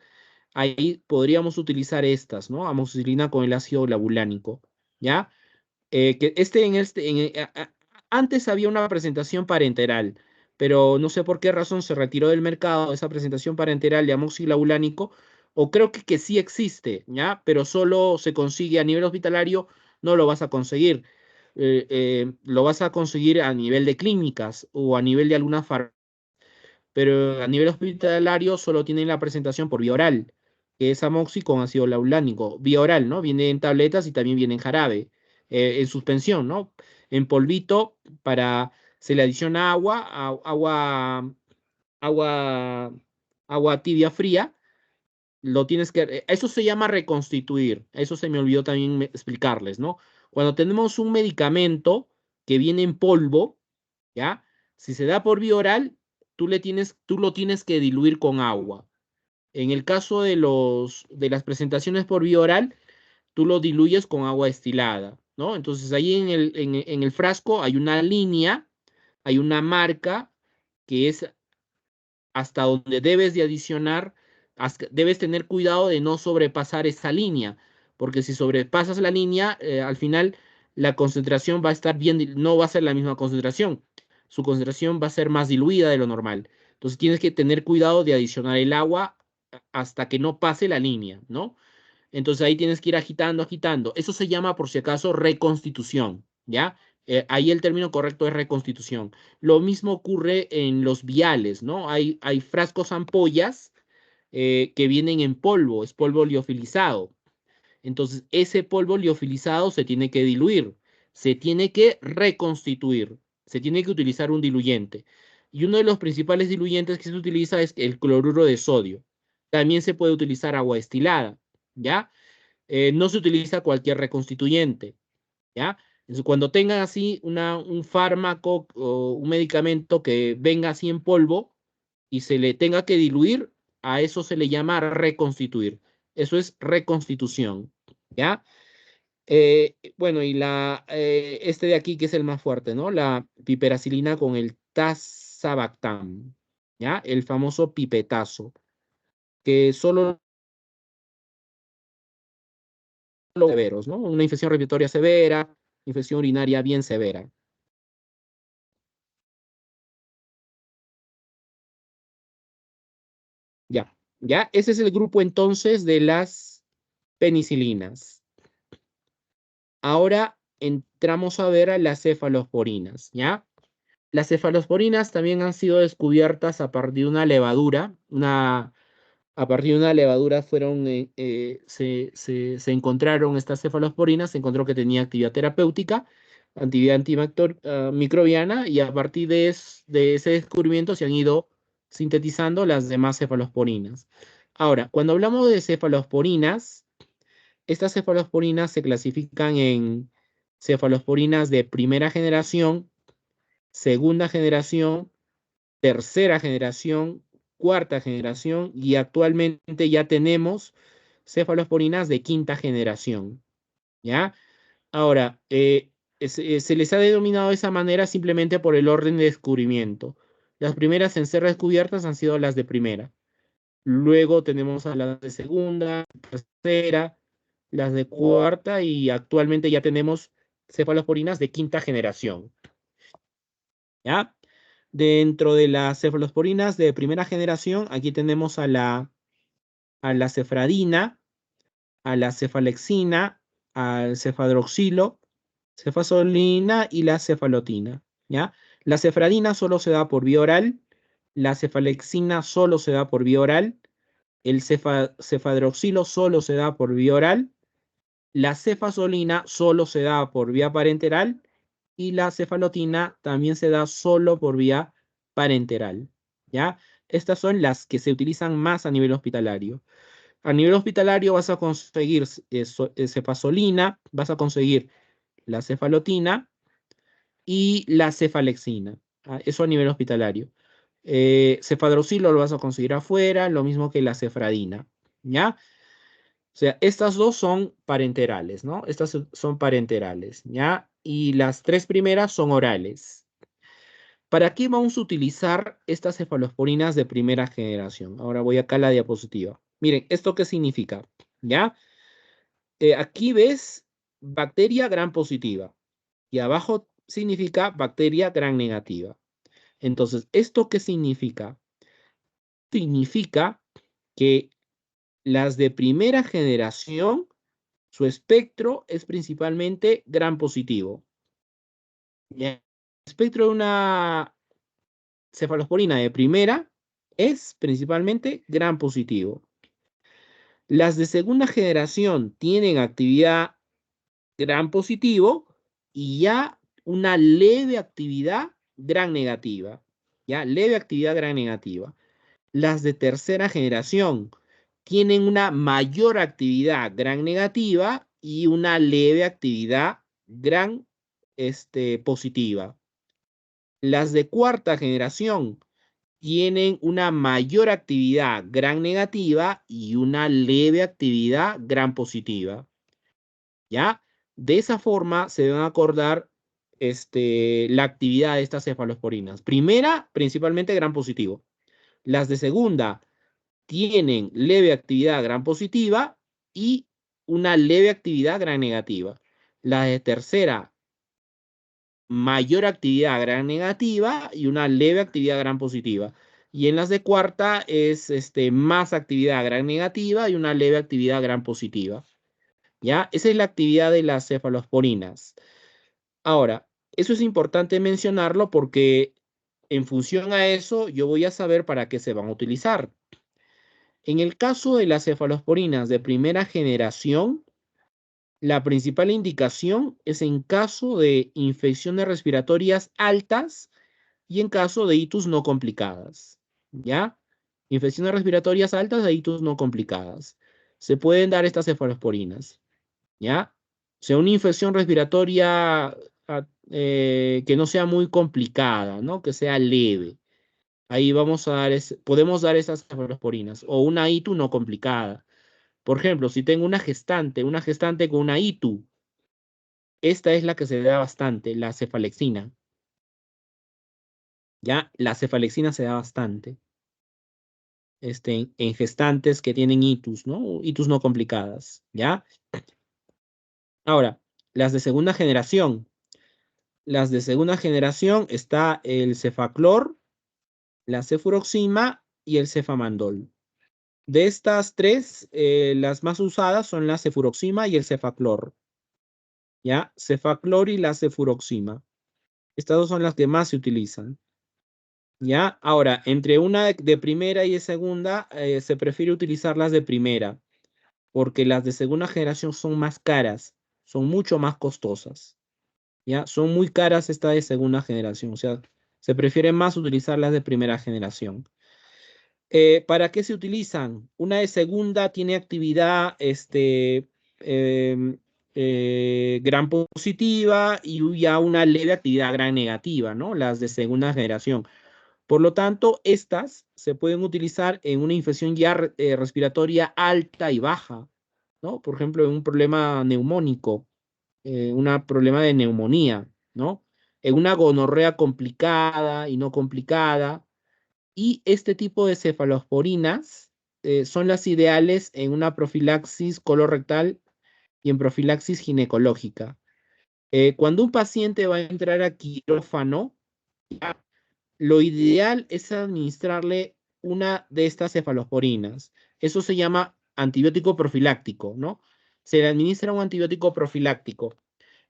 Ahí podríamos utilizar estas, ¿no? Amoxicilina con el ácido glabulánico, ¿ya? Que antes había una presentación parenteral, pero no sé por qué razón se retiró del mercado esa presentación parenteral de amoxiglabulánico, o creo que sí existe, ¿ya? Pero solo se consigue a nivel hospitalario, no lo vas a conseguir. Lo vas a conseguir a nivel de clínicas o a nivel de alguna farmacia, pero a nivel hospitalario solo tienen la presentación por vía oral, que es amoxi con ácido laulánico. Vía oral, ¿no? Viene en tabletas y también viene en jarabe, en suspensión, ¿no? En polvito se le adiciona agua, agua tibia fría. Eso se llama reconstituir. Eso se me olvidó también explicarles, ¿no? Cuando tenemos un medicamento que viene en polvo, ¿ya? Si se da por vía oral, tú lo tienes que diluir con agua. En el caso de las presentaciones por vía oral, tú lo diluyes con agua destilada, ¿no? Entonces ahí en el frasco hay una línea, hay una marca que es hasta donde debes de adicionar, debes tener cuidado de no sobrepasar esa línea, porque si sobrepasas la línea, al final la concentración va a estar no va a ser la misma concentración, su concentración va a ser más diluida de lo normal. Entonces tienes que tener cuidado de adicionar el agua hasta que no pase la línea, ¿no? Entonces ahí tienes que ir agitando, agitando. Eso se llama, por si acaso, reconstitución, ¿ya? Ahí el término correcto es reconstitución. Lo mismo ocurre en los viales, ¿no? Hay frascos ampollas que vienen en polvo, es polvo liofilizado. Entonces, ese polvo liofilizado se tiene que diluir, se tiene que reconstituir, se tiene que utilizar un diluyente. Y uno de los principales diluyentes que se utiliza es el cloruro de sodio. También se puede utilizar agua destilada, ¿ya? No se utiliza cualquier reconstituyente, ¿ya? Entonces, cuando tengan así un fármaco o un medicamento que venga así en polvo y se le tenga que diluir, a eso se le llama reconstituir. Eso es reconstitución, ¿ya? Bueno, y este de aquí que es el más fuerte, ¿no? La piperacilina con el tazobactam, ¿ya? El famoso pipetazo, que solo los severos, ¿no? Una infección respiratoria severa, infección urinaria bien severa. ¿Ya? Ese es el grupo entonces de las penicilinas. Ahora entramos a ver a las cefalosporinas, ¿ya? Las cefalosporinas también han sido descubiertas a partir de una levadura, a partir de una levadura se encontraron estas cefalosporinas, se encontró que tenía actividad terapéutica, actividad antimicrobiana, y a partir de ese descubrimiento se han ido sintetizando las demás cefalosporinas. Ahora, cuando hablamos de cefalosporinas, estas cefalosporinas se clasifican en cefalosporinas de primera generación, segunda generación, tercera generación, cuarta generación y actualmente ya tenemos cefalosporinas de quinta generación, ¿ya? Ahora, se les ha denominado de esa manera simplemente por el orden de descubrimiento. Las primeras en ser descubiertas han sido las de primera. Luego tenemos a las de segunda, tercera, las de cuarta y actualmente ya tenemos cefalosporinas de quinta generación, ¿ya? Dentro de las cefalosporinas de primera generación, aquí tenemos a la cefradina, a la cefalexina, al cefadroxilo, cefazolina y la cefalotina, ¿ya? La cefradina solo se da por vía oral, la cefalexina solo se da por vía oral, el cefadroxilo solo se da por vía oral, la cefazolina solo se da por vía parenteral y la cefalotina también se da solo por vía parenteral, ¿ya? Estas son las que se utilizan más a nivel hospitalario. A nivel hospitalario vas a conseguir cefazolina, vas a conseguir la cefalotina y la cefalexina. ¿Ah? Eso a nivel hospitalario. Cefadroxilo lo vas a conseguir afuera, lo mismo que la cefradina, ¿ya? O sea, estas dos son parenterales, ¿no? Estas son parenterales, ¿ya? Y las tres primeras son orales. ¿Para qué vamos a utilizar estas cefalosporinas de primera generación? Ahora voy acá a la diapositiva. Miren, ¿esto qué significa? ¿Ya? Aquí ves bacteria gram positiva y abajo significa bacteria gram negativa. Entonces, ¿esto qué significa? Significa que las de primera generación, su espectro es principalmente gram positivo. ¿Ya? El espectro de una cefalosporina de primera es principalmente gram positivo. Las de segunda generación tienen actividad gram positivo y ya una leve actividad gram negativa. Ya, leve actividad gram negativa. Las de tercera generación tienen una mayor actividad gram negativa y una leve actividad gram positiva. Las de cuarta generación tienen una mayor actividad gram negativa y una leve actividad gram positiva. ¿Ya? De esa forma se deben acordar la actividad de estas cefalosporinas. Primera, principalmente gram positivo. Las de segunda tienen leve actividad gram positiva y una leve actividad gram negativa. Las de tercera, mayor actividad gram negativa y una leve actividad gram positiva. Y en las de cuarta es más actividad gram negativa y una leve actividad gram positiva. ¿Ya? Esa es la actividad de las cefalosporinas. Ahora, eso es importante mencionarlo porque en función a eso yo voy a saber para qué se van a utilizar. En el caso de las cefalosporinas de primera generación, la principal indicación es en caso de infecciones respiratorias altas y en caso de itus no complicadas. ¿Ya? Infecciones respiratorias altas e itus no complicadas. Se pueden dar estas cefalosporinas. ¿Ya? O sea, una infección respiratoria que no sea muy complicada, ¿no? Que sea leve. Ahí vamos a dar, podemos dar esas cefalosporinas. O una ITU no complicada. Por ejemplo, si tengo una gestante con una ITU, esta es la que se da bastante, la cefalexina. ¿Ya? La cefalexina se da bastante. En gestantes que tienen ITUs, ¿no? ITUs no complicadas, ¿ya? Ahora, las de segunda generación. Las de segunda generación está el cefaclor, la cefuroxima y el cefamandol. De estas tres, las más usadas son la cefuroxima y el cefaclor. ¿Ya? Cefaclor y la cefuroxima. Estas dos son las que más se utilizan. ¿Ya? Ahora, entre una de primera y de segunda, se prefiere utilizar las de primera, porque las de segunda generación son más caras, son mucho más costosas. ¿Ya? Son muy caras estas de segunda generación, o sea, se prefiere más utilizar las de primera generación. ¿Para qué se utilizan? Una de segunda tiene actividad em, gran positiva y ya una leve actividad gran negativa, ¿no? Las de segunda generación. Por lo tanto, estas se pueden utilizar en una infección ya respiratoria alta y baja, ¿no? Por ejemplo, en un problema neumónico, un problema de neumonía, ¿no? En una gonorrea complicada y no complicada. Y este tipo de cefalosporinas son las ideales en una profilaxis colorectal y en profilaxis ginecológica. Cuando un paciente va a entrar a quirófano, lo ideal es administrarle una de estas cefalosporinas. Eso se llama antibiótico profiláctico, ¿no? Se le administra un antibiótico profiláctico.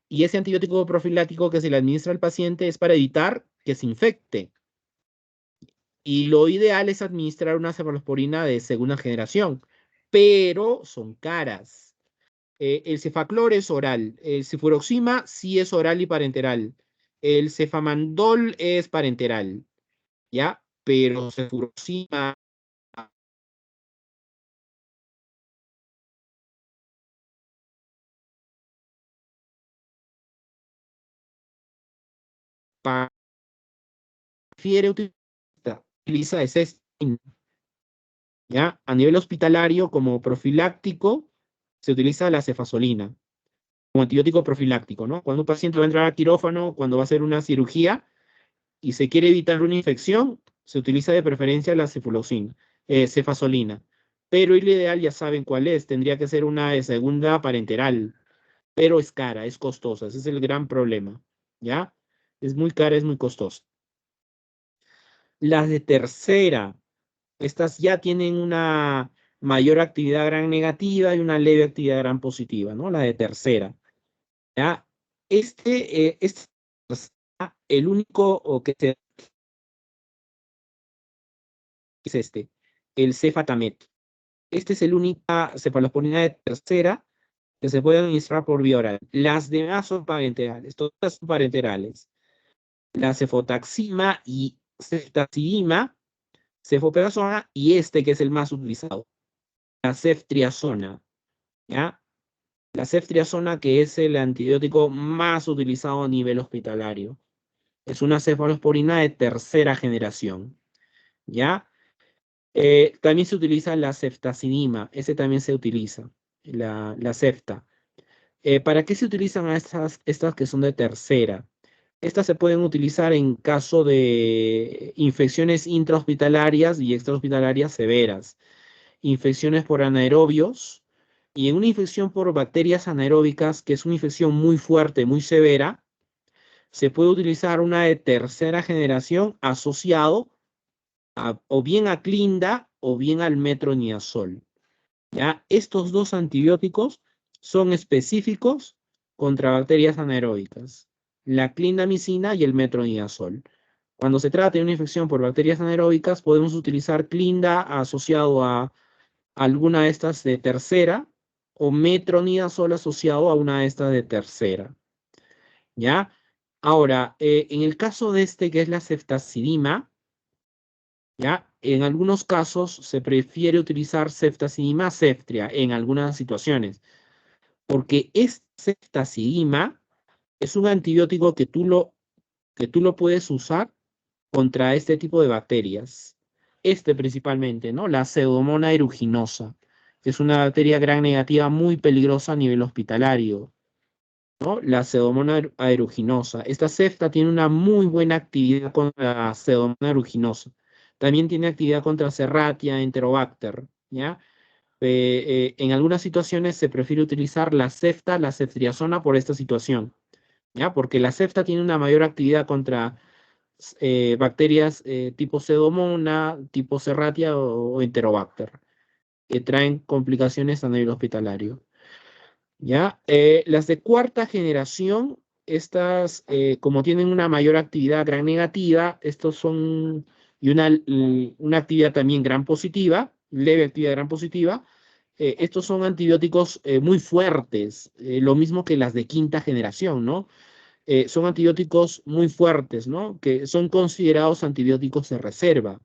Y ese antibiótico profiláctico que se le administra al paciente es para evitar que se infecte. Y lo ideal es administrar una cefalosporina de segunda generación, pero son caras. El cefaclor es oral, el cefuroxima sí es oral y parenteral, el cefamandol es parenteral, ¿ya? Pero cefuroxima prefiere utiliza ese, ¿ya? A nivel hospitalario, como profiláctico, se utiliza la cefazolina como antibiótico profiláctico, ¿no? Cuando un paciente va a entrar a quirófano, cuando va a hacer una cirugía y se quiere evitar una infección, se utiliza de preferencia la cefazolina. Pero el ideal ya saben cuál es, tendría que ser una de segunda parenteral, pero es cara, es costosa, ese es el gran problema, ¿ya? Es muy cara, es muy costosa. Las de tercera, estas ya tienen una mayor actividad gran negativa y una leve actividad gran positiva, ¿no? La de tercera, ¿ya? Este el único o que se es el cefatamet. Este es el única cefalosporina de tercera que se puede administrar por vía oral. Las demás son parenterales, todas son parenterales. La cefotaxima y ceftazidima, cefoprazona y este que es el más utilizado, la ceftriaxona, ¿ya? La ceftriaxona que es el antibiótico más utilizado a nivel hospitalario. Es una cefalosporina de tercera generación, ¿ya? También se utiliza la ceftazidima, ese también se utiliza, la cefta. ¿Para qué se utilizan a estas que son de tercera? Estas se pueden utilizar en caso de infecciones intrahospitalarias y extrahospitalarias severas, infecciones por anaerobios y en una infección por bacterias anaeróbicas, que es una infección muy fuerte, muy severa, se puede utilizar una de tercera generación asociado o bien a Clinda o bien al metronidazol. ¿Ya? Estos dos antibióticos son específicos contra bacterias anaeróbicas, la clindamicina y el metronidazol. Cuando se trata de una infección por bacterias anaeróbicas, podemos utilizar Clinda asociado a alguna de estas de tercera o metronidazol asociado a una de estas de tercera. ¿Ya? Ahora, en el caso de este que es la ceftazidima, ¿ya? En algunos casos se prefiere utilizar ceftazidima ceftria en algunas situaciones, porque este ceftazidima es un antibiótico que tú lo puedes usar contra este tipo de bacterias. Este principalmente, ¿no? La Pseudomonas aeruginosa, que es una bacteria gran negativa muy peligrosa a nivel hospitalario, ¿no? La Pseudomonas aeruginosa. Esta cefta tiene una muy buena actividad contra la Pseudomonas aeruginosa. También tiene actividad contra Serratia, Enterobacter, ¿ya? En algunas situaciones se prefiere utilizar la cefta, la ceftriaxona por esta situación, ¿ya? Porque la cefta tiene una mayor actividad contra bacterias tipo Pseudomonas, tipo Serratia o Enterobacter. que traen complicaciones a nivel hospitalario. ¿Ya? Las de cuarta generación, estas, como tienen una mayor actividad gran negativa, estos son, y una actividad también gran positiva, leve actividad gran positiva, estos son antibióticos muy fuertes, lo mismo que las de quinta generación, ¿no? Son antibióticos muy fuertes, ¿no? Que son considerados antibióticos de reserva.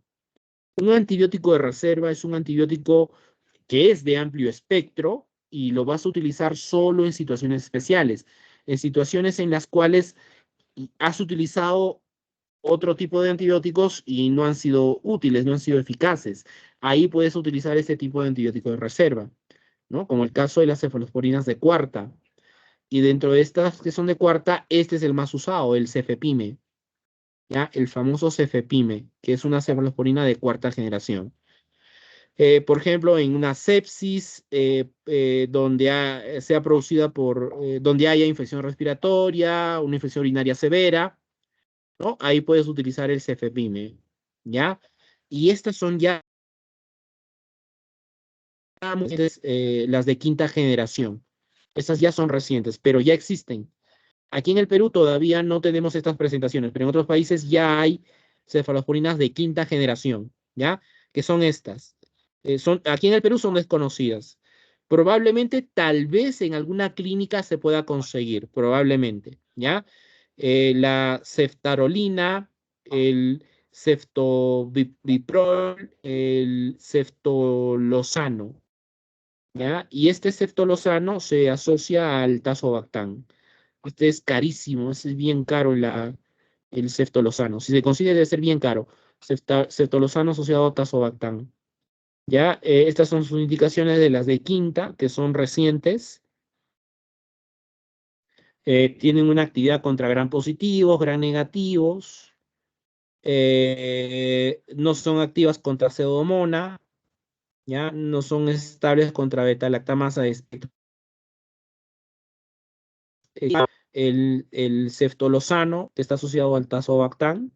Un antibiótico de reserva es un antibiótico que es de amplio espectro y lo vas a utilizar solo en situaciones especiales, en situaciones en las cuales has utilizado otro tipo de antibióticos y no han sido útiles, no han sido eficaces. Ahí puedes utilizar ese tipo de antibiótico de reserva, ¿no? Como el caso de las cefalosporinas de cuarta. Y dentro de estas que son de cuarta, este es el más usado, el cefepime, ¿ya? El famoso cefepime, que es una cefalosporina de cuarta generación. Por ejemplo, en una sepsis donde sea producida donde haya infección respiratoria, una infección urinaria severa, ¿no? Ahí puedes utilizar el cefepime, ¿ya? Y estas son ya las de quinta generación. Estas ya son recientes, pero ya existen. Aquí en el Perú todavía no tenemos estas presentaciones, pero en otros países ya hay cefalosporinas de quinta generación, ¿ya? Que son estas. Aquí en el Perú son desconocidas. Probablemente, tal vez en alguna clínica se pueda conseguir, probablemente, ¿ya? La ceftarolina, el ceftobiprol, el ceftolozano, ¿ya? Y este ceftolozano se asocia al tazobactam. Este es carísimo, este es bien caro el ceftolozano. Si se consigue debe ser bien caro. Ceftolozano asociado a tazobactam. Ya, estas son sus indicaciones de las de quinta, que son recientes. Tienen una actividad contra gran positivos, gran negativos. No son activas contra pseudomonas, ya, no son estables contra beta-lactamasa. El ceftolozano, que está asociado al tazobactam,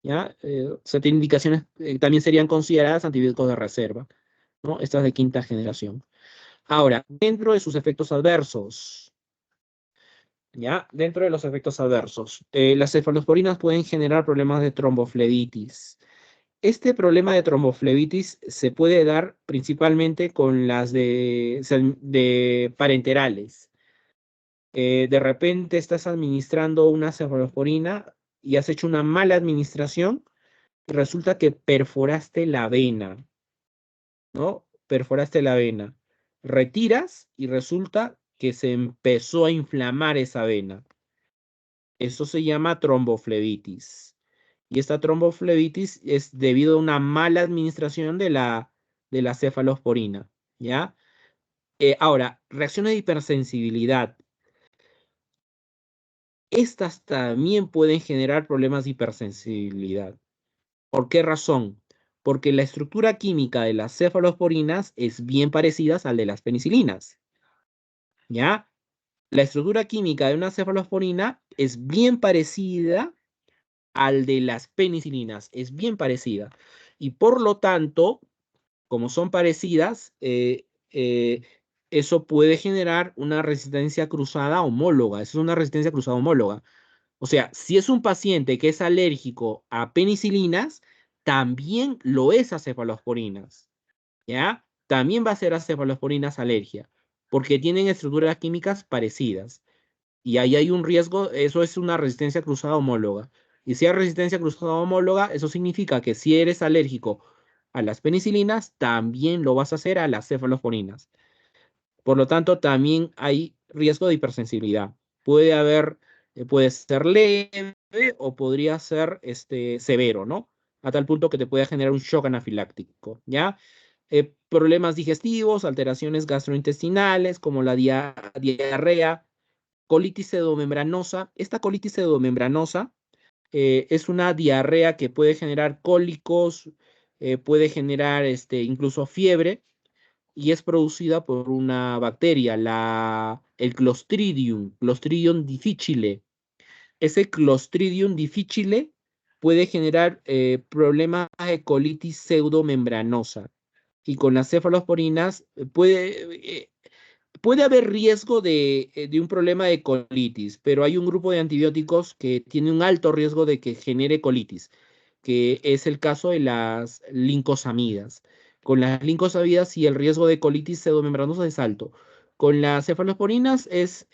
¿ya? O sea, tiene indicaciones, también serían consideradas antibióticos de reserva, ¿no? Estas de quinta generación. Ahora, dentro de sus efectos adversos, ¿ya? Dentro de los efectos adversos, las cefalosporinas pueden generar problemas de tromboflebitis. Este problema de tromboflebitis se puede dar principalmente con las de parenterales. De repente estás administrando una cefalosporina y has hecho una mala administración y resulta que perforaste la vena, ¿no? Perforaste la vena. Retiras y resulta que se empezó a inflamar esa vena. Eso se llama tromboflebitis. Y esta tromboflebitis es debido a una mala administración de la cefalosporina, ¿ya? Ahora, reacciones de hipersensibilidad. Estas también pueden generar problemas de hipersensibilidad. ¿Por qué razón? Porque la estructura química de las cefalosporinas es bien parecida al de las penicilinas, ¿ya? La estructura química de una cefalosporina es bien parecida al de las penicilinas, es bien parecida. Y por lo tanto, como son parecidas, eso puede generar una resistencia cruzada homóloga. Eso es una resistencia cruzada homóloga. O sea, si es un paciente que es alérgico a penicilinas, también lo es a cefalosporinas, ¿ya? También va a ser a cefalosporinas alergia, porque tienen estructuras químicas parecidas. Y ahí hay un riesgo, eso es una resistencia cruzada homóloga. Y si hay resistencia cruzada homóloga, eso significa que si eres alérgico a las penicilinas, también lo vas a hacer a las cefalosporinas. Por lo tanto, también hay riesgo de hipersensibilidad. Puede ser leve o podría ser severo, ¿no? A tal punto que te puede generar un shock anafiláctico, ¿ya? Problemas digestivos, alteraciones gastrointestinales, como la diarrea, colitis pseudomembranosa. Esta colitis pseudomembranosa es una diarrea que puede generar cólicos, puede generar incluso fiebre, y es producida por una bacteria, el Clostridium difficile. Ese Clostridium difficile puede generar problemas de colitis pseudomembranosa. y con las cefalosporinas puede haber riesgo de un problema de colitis, pero hay un grupo de antibióticos que tiene un alto riesgo de que genere colitis, que es el caso de las lincosamidas. Con las lincosamidas, sí, el riesgo de colitis pseudomembranosa es alto. Con las cefalosporinas es,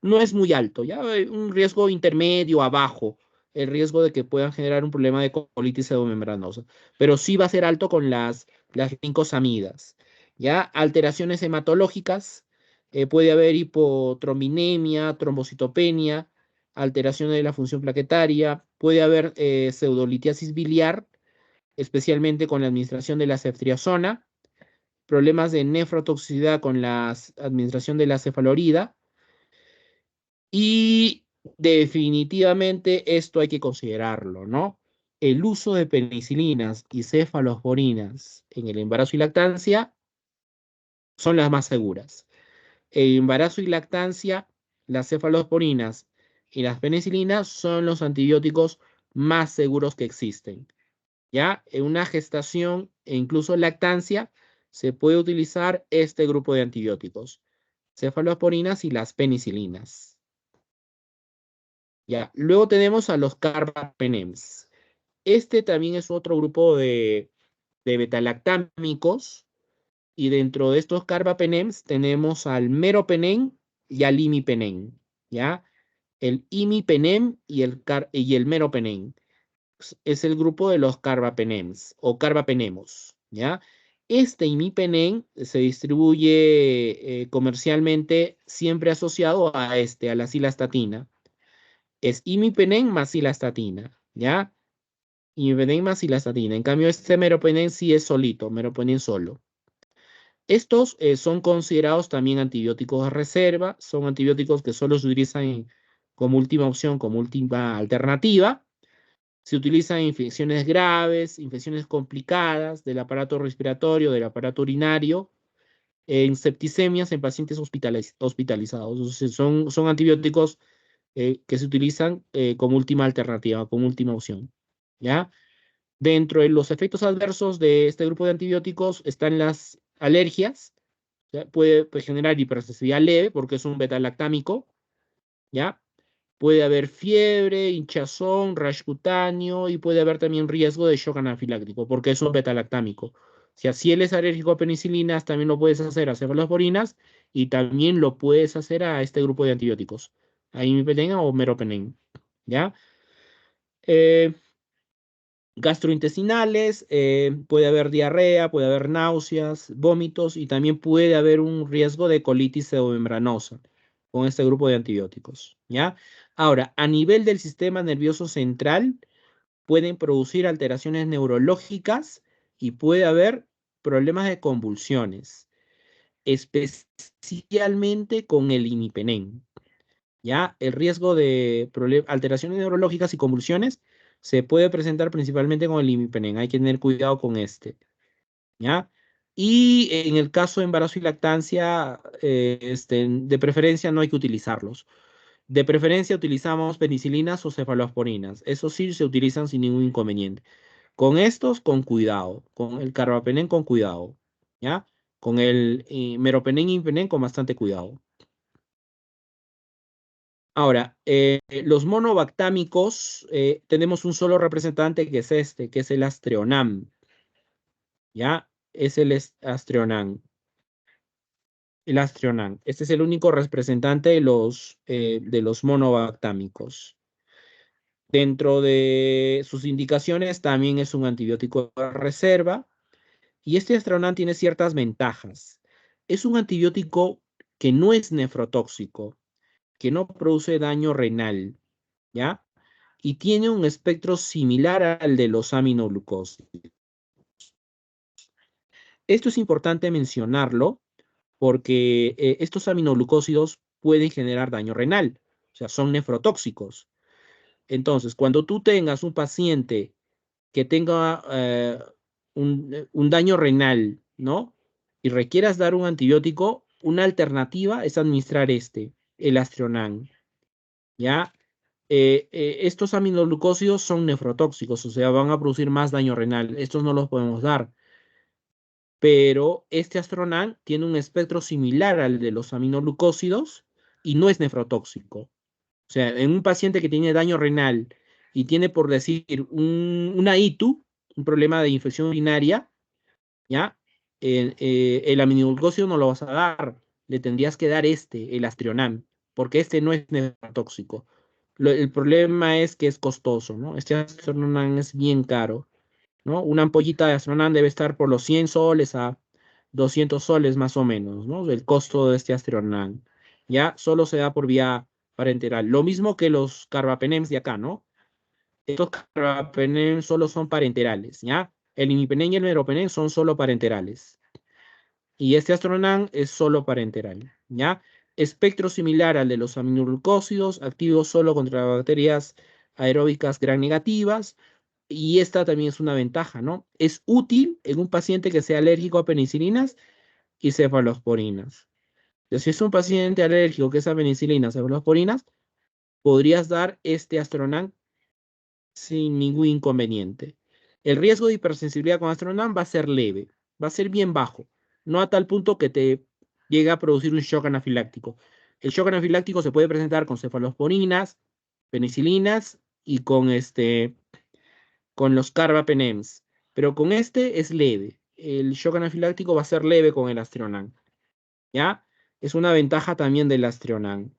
no es muy alto, ya hay un riesgo intermedio abajo, el riesgo de que puedan generar un problema de colitis pseudomembranosa, pero sí va a ser alto con las lincosamidas. ¿Ya? Alteraciones hematológicas, puede haber hipotrombinemia, trombocitopenia, alteraciones de la función plaquetaria, puede haber pseudolitiasis biliar, especialmente con la administración de la ceftriaxona, problemas de nefrotoxicidad con la administración de la cefalorida, y definitivamente esto hay que considerarlo, ¿no? El uso de penicilinas y cefalosporinas en el embarazo y lactancia son las más seguras. El embarazo y lactancia, las cefalosporinas y las penicilinas son los antibióticos más seguros que existen. ¿Ya? En una gestación e incluso lactancia se puede utilizar este grupo de antibióticos, cefalosporinas y las penicilinas. ¿Ya? Luego tenemos a los carbapenems. Este también es otro grupo de betalactámicos. Y dentro de estos carbapenems tenemos al meropenem y al imipenem, ¿ya? El imipenem y el meropenem es el grupo de los carbapenems o carbapenemos, ¿ya? Este imipenem se distribuye comercialmente siempre asociado a la cilastatina. Es imipenem más cilastatina, ¿ya? Imipenem más cilastatina. En cambio, este meropenem sí es solito, meropenem solo. Estos son considerados también antibióticos de reserva, son antibióticos que solo se utilizan como última opción, como última alternativa. Se utilizan en infecciones graves, infecciones complicadas del aparato respiratorio, del aparato urinario, en septicemias en pacientes hospitalizados. Entonces, son antibióticos que se utilizan como última alternativa, como última opción. ¿Ya? Dentro de los efectos adversos de este grupo de antibióticos están las alergias. ¿Ya? Puede generar hipersensibilidad leve porque es un beta-lactámico, ¿ya? Puede haber fiebre, hinchazón, rash cutáneo y puede haber también riesgo de shock anafiláctico porque es un beta-lactámico. Si él es alérgico a penicilinas, también lo puedes hacer a cefalosporinas y también lo puedes hacer a este grupo de antibióticos, a imipenem o meropenem, ¿ya? Eh, Gastrointestinales, puede haber diarrea, puede haber náuseas, vómitos y también puede haber un riesgo de colitis pseudomembranosa con este grupo de antibióticos, ¿ya? Ahora, a nivel del sistema nervioso central, pueden producir alteraciones neurológicas y puede haber problemas de convulsiones, especialmente con el imipenem. ¿Ya? El riesgo de alteraciones neurológicas y convulsiones se puede presentar principalmente con el imipenem. Hay que tener cuidado con este, ¿ya? Y en el caso de embarazo y lactancia, de preferencia no hay que utilizarlos. De preferencia utilizamos penicilinas o cefalosporinas. Eso sí se utilizan sin ningún inconveniente. Con estos, con cuidado. Con el carbapenem, con cuidado, ¿ya? Con el meropenem y imipenem, con bastante cuidado. Ahora, los monobactámicos, tenemos un solo representante que es este, que es el Astreonam, ¿ya? Es el Astreonam, el Astreonam. Este es el único representante de los monobactámicos. Dentro de sus indicaciones también es un antibiótico de reserva y este Astreonam tiene ciertas ventajas. Es un antibiótico que no es nefrotóxico, que no produce daño renal, ¿ya? Y tiene un espectro similar al de los aminoglucósidos. Esto es importante mencionarlo porque estos aminoglucósidos pueden generar daño renal, o sea, son nefrotóxicos. Entonces, cuando tú tengas un paciente que tenga un daño renal, ¿no? Y requieras dar un antibiótico, una alternativa es administrar el Astreonam, ¿ya? Estos aminoglucósidos son nefrotóxicos, o sea, van a producir más daño renal. Estos no los podemos dar. pero este Astronan tiene un espectro similar al de los aminoglucósidos y no es nefrotóxico. O sea, en un paciente que tiene daño renal y tiene, por decir, una ITU, un problema de infección urinaria, ¿ya? El aminoglucósido no lo vas a dar, le tendrías que dar el Astrionam, porque este no es nefrotóxico. El problema es que es costoso, ¿no? Este Astrionam es bien caro, ¿no? Una ampollita de Astronan debe estar por los 100 soles a 200 soles más o menos, ¿no? El costo de este Astronan. Ya solo se da por vía parenteral. Lo mismo que los carbapenems de acá, ¿no? Estos carbapenems solo son parenterales, ¿ya? El imipenem y el meropenem son solo parenterales. Y este Astronan es solo parenteral, ¿ya? Espectro similar al de los aminoglucósidos, activo solo contra bacterias aeróbicas gram negativas, y esta también es una ventaja, ¿no? Es útil en un paciente que sea alérgico a penicilinas y cefalosporinas. Entonces, si es un paciente alérgico que es a penicilinas, cefalosporinas, podrías dar este Astronan sin ningún inconveniente. El riesgo de hipersensibilidad con Astronan va a ser leve, va a ser bien bajo, no a tal punto que te llegue a producir un shock anafiláctico. El shock anafiláctico se puede presentar con cefalosporinas, penicilinas y con los carbapenems, pero con este es leve. El shock anafiláctico va a ser leve con el Astronan, ¿ya? Es una ventaja también del Astronan,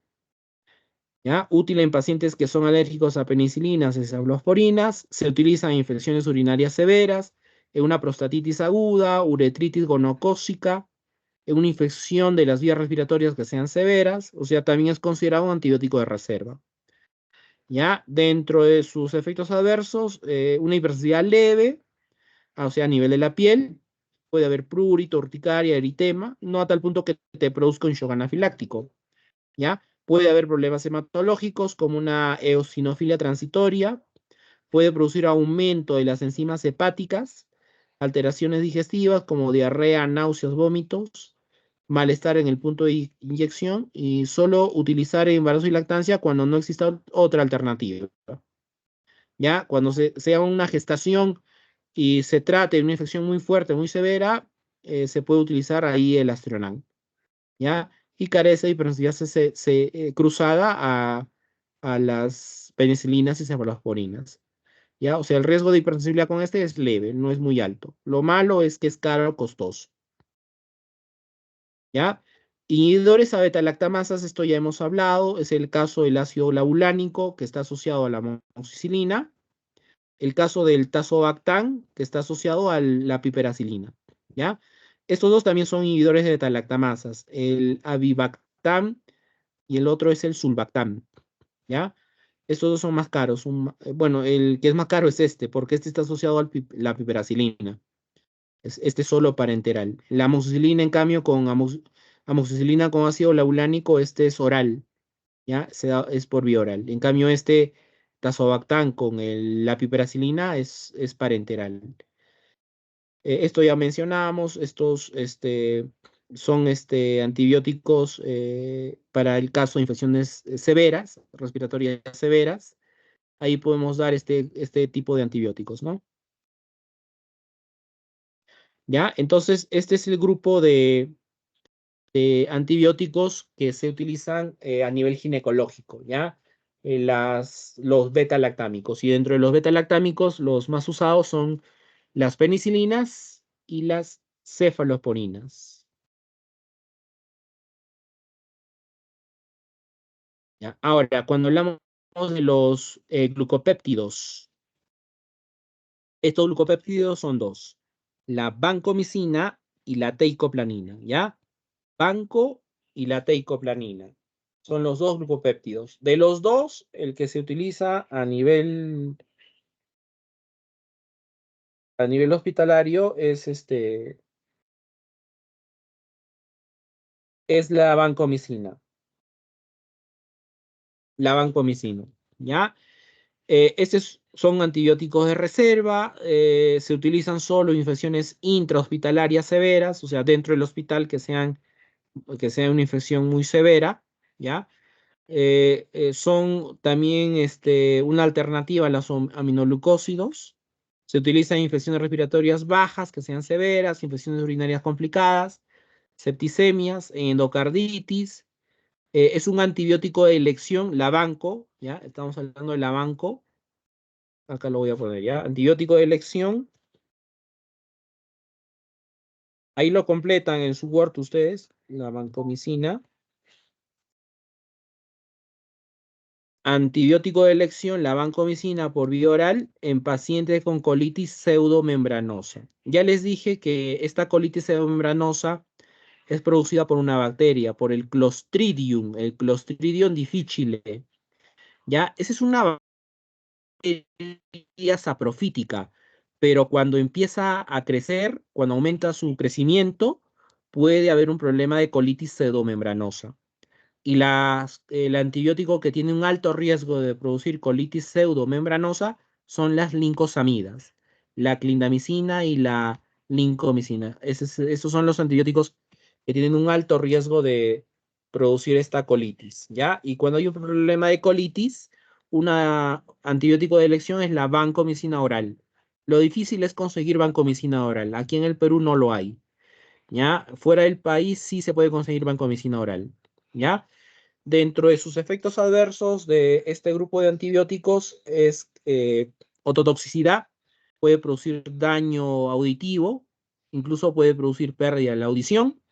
¿ya? Útil en pacientes que son alérgicos a penicilinas y cefalosporinas, se utiliza en infecciones urinarias severas, en una prostatitis aguda, uretritis gonocócica, en una infección de las vías respiratorias que sean severas, o sea, también es considerado un antibiótico de reserva. ¿Ya? Dentro de sus efectos adversos, una hipersensibilidad leve, o sea, a nivel de la piel, puede haber prurito, urticaria, eritema, no a tal punto que te produzca un shock anafiláctico, ¿ya? Puede haber problemas hematológicos como una eosinofilia transitoria, puede producir aumento de las enzimas hepáticas, alteraciones digestivas como diarrea, náuseas, vómitos, malestar en el punto de inyección y solo utilizar embarazo y lactancia cuando no exista otra alternativa. ¿Ya? Cuando sea una gestación y se trate de una infección muy fuerte, muy severa, se puede utilizar ahí el Astronan, ¿ya? Y carece de hipersensibilidad cruzada a las penicilinas y cefalosporinas, ¿ya? O sea, el riesgo de hipersensibilidad con este es leve, no es muy alto. Lo malo es que es caro, costoso, ¿ya? Inhibidores a beta-lactamasas, esto ya hemos hablado, es el caso del ácido laulánico que está asociado a la amoxicilina, el caso del tazobactam, que está asociado a la piperacilina, ¿ya? Estos dos también son inhibidores de beta-lactamasas, el avibactam y el otro es el sulbactam, ¿ya? Estos dos son más caros. Bueno, el que es más caro es este, porque este está asociado a la piperacilina. Este es solo parenteral. La amoxicilina, en cambio, con amoxicilina con ácido laulánico, este es oral, ¿ya? Es por vía oral. En cambio, este tazobactam con la piperacilina es parenteral. Esto ya mencionamos, estos son antibióticos para el caso de infecciones severas, respiratorias severas. Ahí podemos dar este tipo de antibióticos, ¿no? ¿Ya? Entonces, este es el grupo de antibióticos que se utilizan a nivel ginecológico, ¿ya? Los beta-lactámicos. Y dentro de los beta-lactámicos, los más usados son las penicilinas y las cefalosporinas. ¿Ya? Ahora, cuando hablamos de los glucopéptidos, estos glucopéptidos son dos, la vancomicina y la teicoplanina, ¿ya? Banco y la teicoplanina. Son los dos glucopéptidos. De los dos, el que se utiliza a nivel hospitalario es la vancomicina. La vancomicina, ¿ya? Estos son antibióticos de reserva, se utilizan solo en infecciones intrahospitalarias severas, o sea, dentro del hospital que sea una infección muy severa, ¿ya? Son también una alternativa a los aminoglucósidos, Se utiliza en infecciones respiratorias bajas, que sean severas, infecciones urinarias complicadas, septicemias, endocarditis. Es un antibiótico de elección, la banco, ¿ya? Estamos hablando de la banco. Acá lo voy a poner, ¿ya? Antibiótico de elección. Ahí lo completan en su Word ustedes, la vancomicina. Antibiótico de elección, la vancomicina por vía oral en pacientes con colitis pseudomembranosa. Ya les dije que esta colitis pseudomembranosa es producida por una bacteria, por el Clostridium difficile. ¿Ya? Esa es una bacteria saprofítica, pero cuando empieza a crecer, cuando aumenta su crecimiento, puede haber un problema de colitis pseudomembranosa. Y el antibiótico que tiene un alto riesgo de producir colitis pseudomembranosa son las lincosamidas, la clindamicina y la lincomicina. Esos son los antibióticos que tienen un alto riesgo de producir esta colitis, ¿ya? Y cuando hay un problema de colitis, un antibiótico de elección es la vancomicina oral. Lo difícil es conseguir vancomicina oral. Aquí en el Perú no lo hay, ¿ya? Fuera del país sí se puede conseguir vancomicina oral, ¿ya? Dentro de sus efectos adversos de este grupo de antibióticos es ototoxicidad, puede producir daño auditivo, incluso puede producir pérdida de la audición,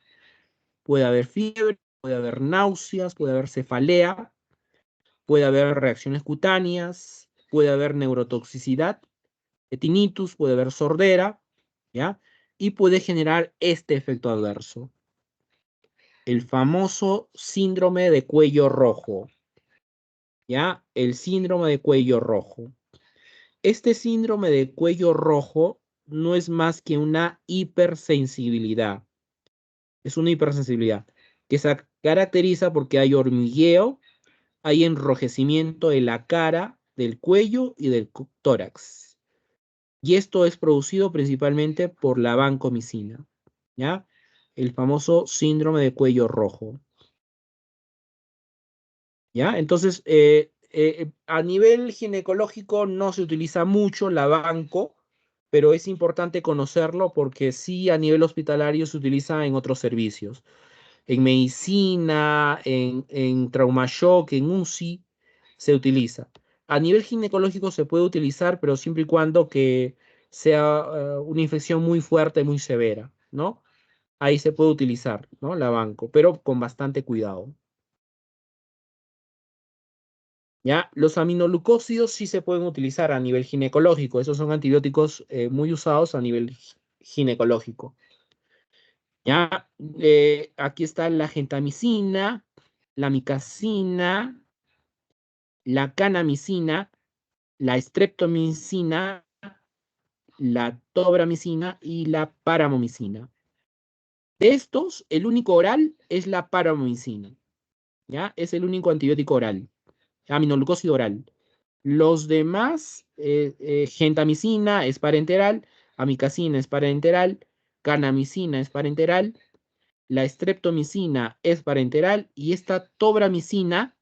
puede haber fiebre, puede haber náuseas, puede haber cefalea, puede haber reacciones cutáneas, puede haber neurotoxicidad, tinnitus, puede haber sordera, ¿ya? Y puede generar este efecto adverso, el famoso síndrome de cuello rojo. ¿Ya? El síndrome de cuello rojo. Este síndrome de cuello rojo no es más que una hipersensibilidad. Es una hipersensibilidad que se caracteriza porque hay hormigueo, hay enrojecimiento de la cara, del cuello y del tórax. Y esto es producido principalmente por la vancomicina, ¿ya? El famoso síndrome de cuello rojo. ¿Ya? Entonces, a nivel ginecológico no se utiliza mucho la banco, pero es importante conocerlo porque sí a nivel hospitalario se utiliza en otros servicios. En medicina, en trauma shock, en UCI, se utiliza. A nivel ginecológico se puede utilizar, pero siempre y cuando que sea una infección muy fuerte, muy severa, ¿no? Ahí se puede utilizar, ¿no? La banco, pero con bastante cuidado. ¿Ya? Los aminoglucósidos sí se pueden utilizar a nivel ginecológico. Esos son antibióticos muy usados a nivel ginecológico. ¿Ya? Aquí está la gentamicina, la micacina, la canamicina, la streptomicina, la tobramicina y la paramomicina. De estos, el único oral es la paramomicina. ¿Ya? Es el único antibiótico oral, aminoglucósido oral. Los demás, gentamicina es parenteral, amicacina es parenteral, canamicina es parenteral, la streptomicina es parenteral y esta tobramicina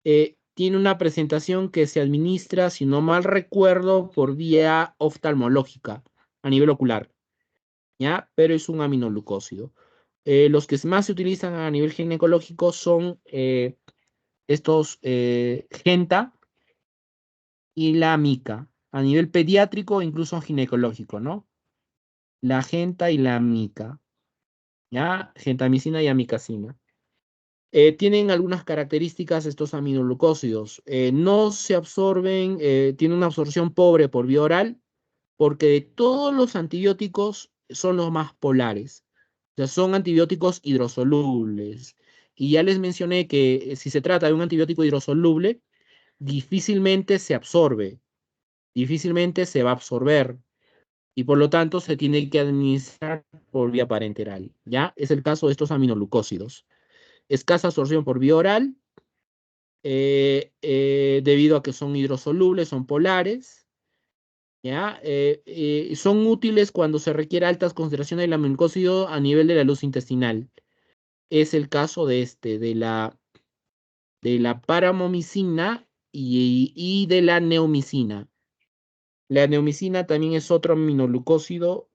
tiene una presentación que se administra, si no mal recuerdo, por vía oftalmológica a nivel ocular, ¿ya? Pero es un aminoglucósido. Los que más se utilizan a nivel ginecológico son estos genta y la mica, a nivel pediátrico, incluso ginecológico, ¿no? La genta y la mica, ¿ya? Gentamicina y amicacina. Tienen algunas características estos aminoglucósidos. No se absorben, tienen una absorción pobre por vía oral, porque de todos los antibióticos son los más polares. O sea, son antibióticos hidrosolubles. Y ya les mencioné que si se trata de un antibiótico hidrosoluble, difícilmente se absorbe, difícilmente se va a absorber y por lo tanto se tiene que administrar por vía parenteral, ¿ya? Es el caso de estos aminoglucósidos. Escasa absorción por vía oral, debido a que son hidrosolubles, son polares, ¿ya? Son útiles cuando se requiere altas concentraciones del aminoglucósido a nivel de la luz intestinal. Es el caso de de la paramomicina y de la neomicina. La neomicina también es otro aminoglucósido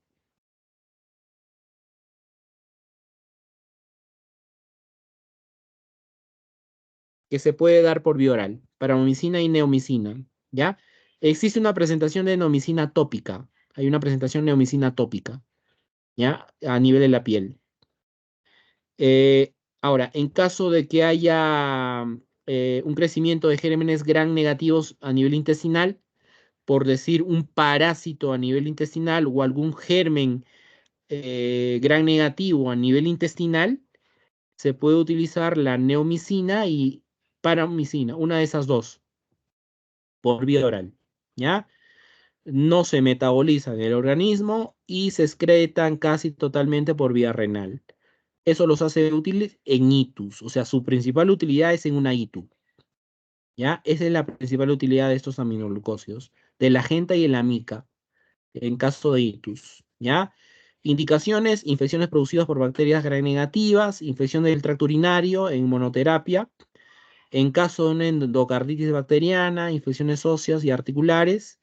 que se puede dar por vía oral, paramomicina y neomicina, ¿ya? Existe una presentación de neomicina tópica, hay una presentación neomicina tópica, ¿ya? A nivel de la piel. Ahora, en caso de que haya un crecimiento de gérmenes gram negativos a nivel intestinal, por decir un parásito a nivel intestinal o algún germen gram negativo a nivel intestinal, se puede utilizar la neomicina y paramicina, una de esas dos, por vía oral, ¿ya? No se metabolizan en el organismo y se excretan casi totalmente por vía renal. Eso los hace útiles en itus, o sea, su principal utilidad es en una ITU, ¿ya? Esa es la principal utilidad de estos aminoglucósidos, de la genta y la mica, en caso de itus, ¿ya? Indicaciones, infecciones producidas por bacterias gram negativas, infección del tracto urinario en monoterapia, en caso de una endocarditis bacteriana, infecciones óseas y articulares,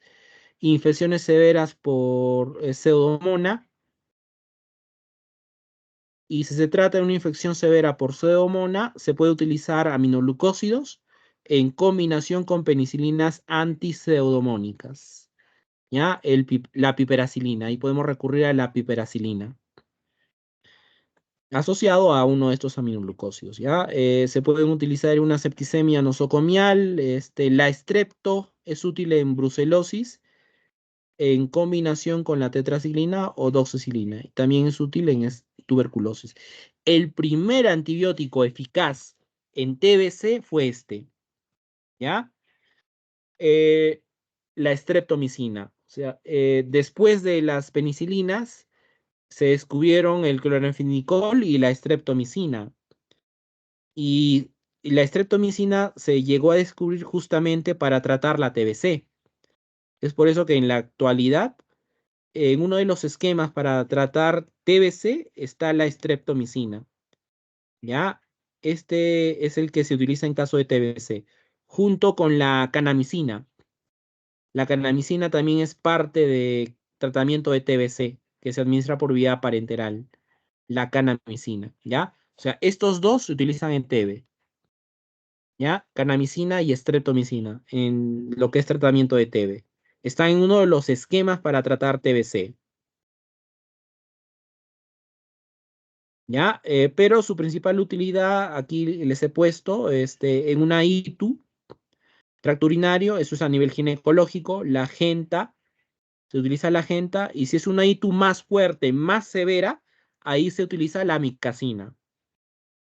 infecciones severas por pseudomonas, y si se trata de una infección severa por pseudomonas, se puede utilizar aminoglucósidos en combinación con penicilinas antipseudomónicas, ¿ya? La piperacilina, y podemos recurrir a la piperacilina asociado a uno de estos aminoglucósidos, ¿ya? Se pueden utilizar en una septicemia nosocomial, la estrepto es útil en brucelosis en combinación con la tetraciclina o doxicilina. También es útil en tuberculosis. El primer antibiótico eficaz en TBC fue ¿ya? Eh, la streptomicina. O sea, después de las penicilinas, se descubrieron el cloranfenicol y la streptomicina. Y la streptomicina se llegó a descubrir justamente para tratar la TBC. Es por eso que en la actualidad en uno de los esquemas para tratar TBC está la streptomicina, ¿ya? Este es el que se utiliza en caso de TBC, junto con la canamicina. La canamicina también es parte de tratamiento de TBC, que se administra por vía parenteral, la canamicina, ¿ya? O sea, estos dos se utilizan en TB, ¿ya? Canamicina y streptomicina, en lo que es tratamiento de TB. Están en uno de los esquemas para tratar TBC. ¿Ya? Pero su principal utilidad, aquí les he puesto, en una ITU, tracto urinario, eso es a nivel ginecológico, la genta, se utiliza la genta, y si es una ITU más fuerte, más severa, ahí se utiliza la micacina,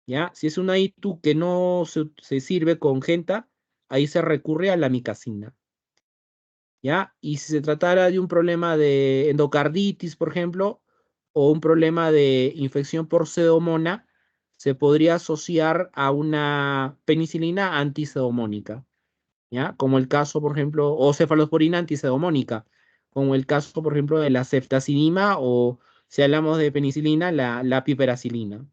¿ya? Si es una ITU que no se sirve con genta, ahí se recurre a la micacina, ¿ya? Y si se tratara de un problema de endocarditis, por ejemplo, o un problema de infección por pseudomonas, se podría asociar a una penicilina antipseudomónica, ¿ya? Como el caso, por ejemplo, o cefalosporina antipseudomónica, como el caso, por ejemplo, de la ceftazidima o, si hablamos de penicilina, la piperacilina,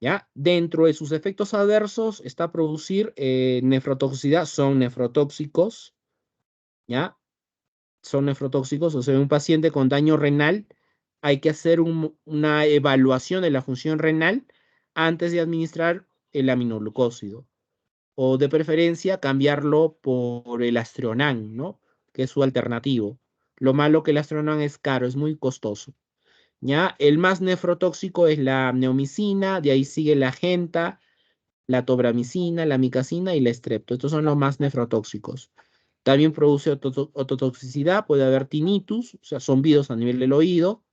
¿ya? Dentro de sus efectos adversos está producir nefrotoxicidad, son nefrotóxicos, ¿ya? Son nefrotóxicos, o sea, en un paciente con daño renal hay que hacer una evaluación de la función renal antes de administrar el aminoglucósido, o de preferencia cambiarlo por el Astronan, ¿no? Que es su alternativo. Lo malo que el Astronan es caro, es muy costoso. ¿Ya? El más nefrotóxico es la neomicina, de ahí sigue la genta, la tobramicina, la micacina y la estrepto. Estos son los más nefrotóxicos. También produce ototoxicidad, puede haber tinnitus, o sea, zumbidos a nivel del oído,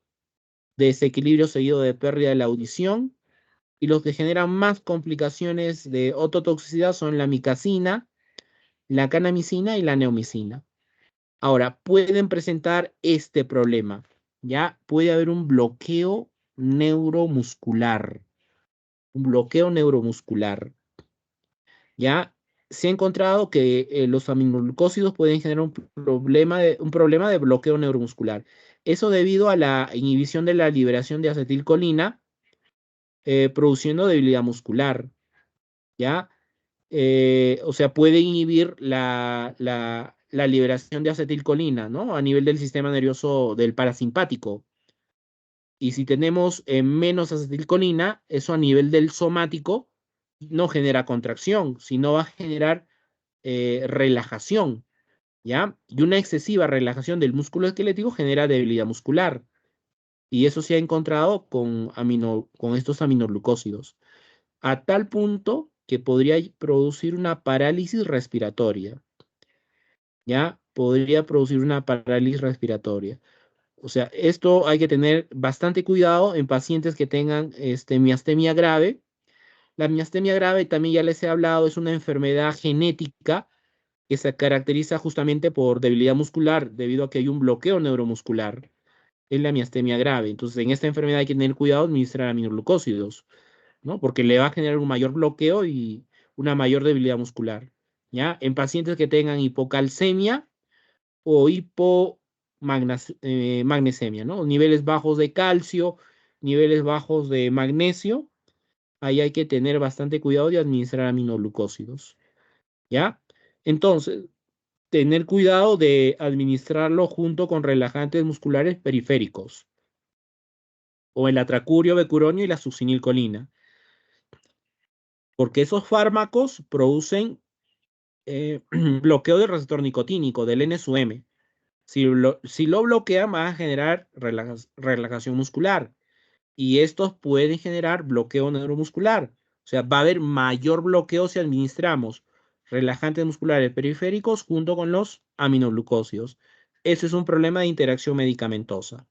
desequilibrio seguido de pérdida de la audición, y los que generan más complicaciones de ototoxicidad son la micacina, la canamicina y la neomicina. Ahora, pueden presentar este problema, ¿ya? Puede haber un bloqueo neuromuscular, ¿ya? Se ha encontrado que los aminoglucósidos pueden generar un problema de bloqueo neuromuscular. Eso debido a la inhibición de la liberación de acetilcolina, produciendo debilidad muscular, ¿ya? o sea, puede inhibir la liberación de acetilcolina, ¿no? A nivel del sistema nervioso del parasimpático. Y si tenemos menos acetilcolina, eso a nivel del somático no genera contracción, sino va a generar relajación, ¿ya? Y una excesiva relajación del músculo esquelético genera debilidad muscular. Y eso se ha encontrado con estos aminoglucósidos, a tal punto que podría producir una parálisis respiratoria, ¿ya? Podría producir una parálisis respiratoria. O sea, esto hay que tener bastante cuidado en pacientes que tengan miastemia grave. La miastemia grave, también ya les he hablado, es una enfermedad genética que se caracteriza justamente por debilidad muscular debido a que hay un bloqueo neuromuscular. Es la miastemia grave. Entonces, en esta enfermedad hay que tener cuidado de administrar aminoglucósidos, ¿no? Porque le va a generar un mayor bloqueo y una mayor debilidad muscular, ¿ya? En pacientes que tengan hipocalcemia o hipomagnesemia, ¿no? Niveles bajos de calcio, niveles bajos de magnesio, ahí hay que tener bastante cuidado de administrar aminoglucósidos, ¿ya? Entonces, tener cuidado de administrarlo junto con relajantes musculares periféricos, o el atracurio, becuronio y la succinilcolina, porque esos fármacos producen bloqueo del receptor nicotínico, del NSUM. Si lo bloquean, va a generar relajación muscular y estos pueden generar bloqueo neuromuscular. O sea, va a haber mayor bloqueo si administramos relajantes musculares periféricos junto con los aminoglucósidos. Eso es un problema de interacción medicamentosa.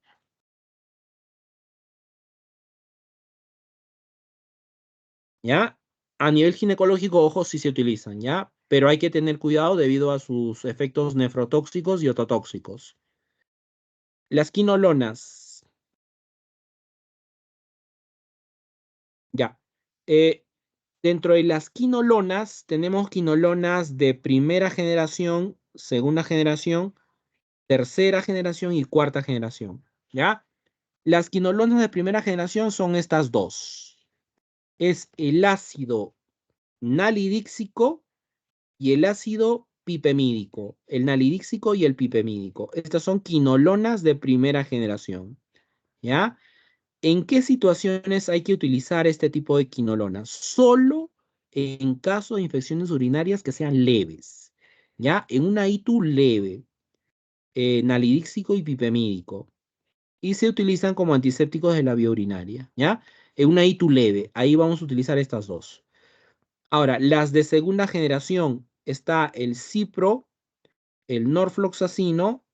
¿Ya? A nivel ginecológico, ojo, sí se utilizan, ¿ya? Pero hay que tener cuidado debido a sus efectos nefrotóxicos y ototóxicos. Las quinolonas, ya. Eh, Dentro de las quinolonas, tenemos quinolonas de primera generación, segunda generación, tercera generación y cuarta generación, ¿ya? Las quinolonas de primera generación son estas dos. Es el ácido nalidíxico y el ácido pipemídico. El nalidíxico y el pipemídico. Estas son quinolonas de primera generación, ¿ya? ¿En qué situaciones hay que utilizar este tipo de quinolonas? Solo en caso de infecciones urinarias que sean leves, ¿ya? En una ITU leve, nalidíxico y pipemídico. Y se utilizan como antisépticos de la vía urinaria, ¿ya? En una ITU leve, ahí vamos a utilizar estas dos. Ahora, las de segunda generación, está el Cipro, el norfloxacino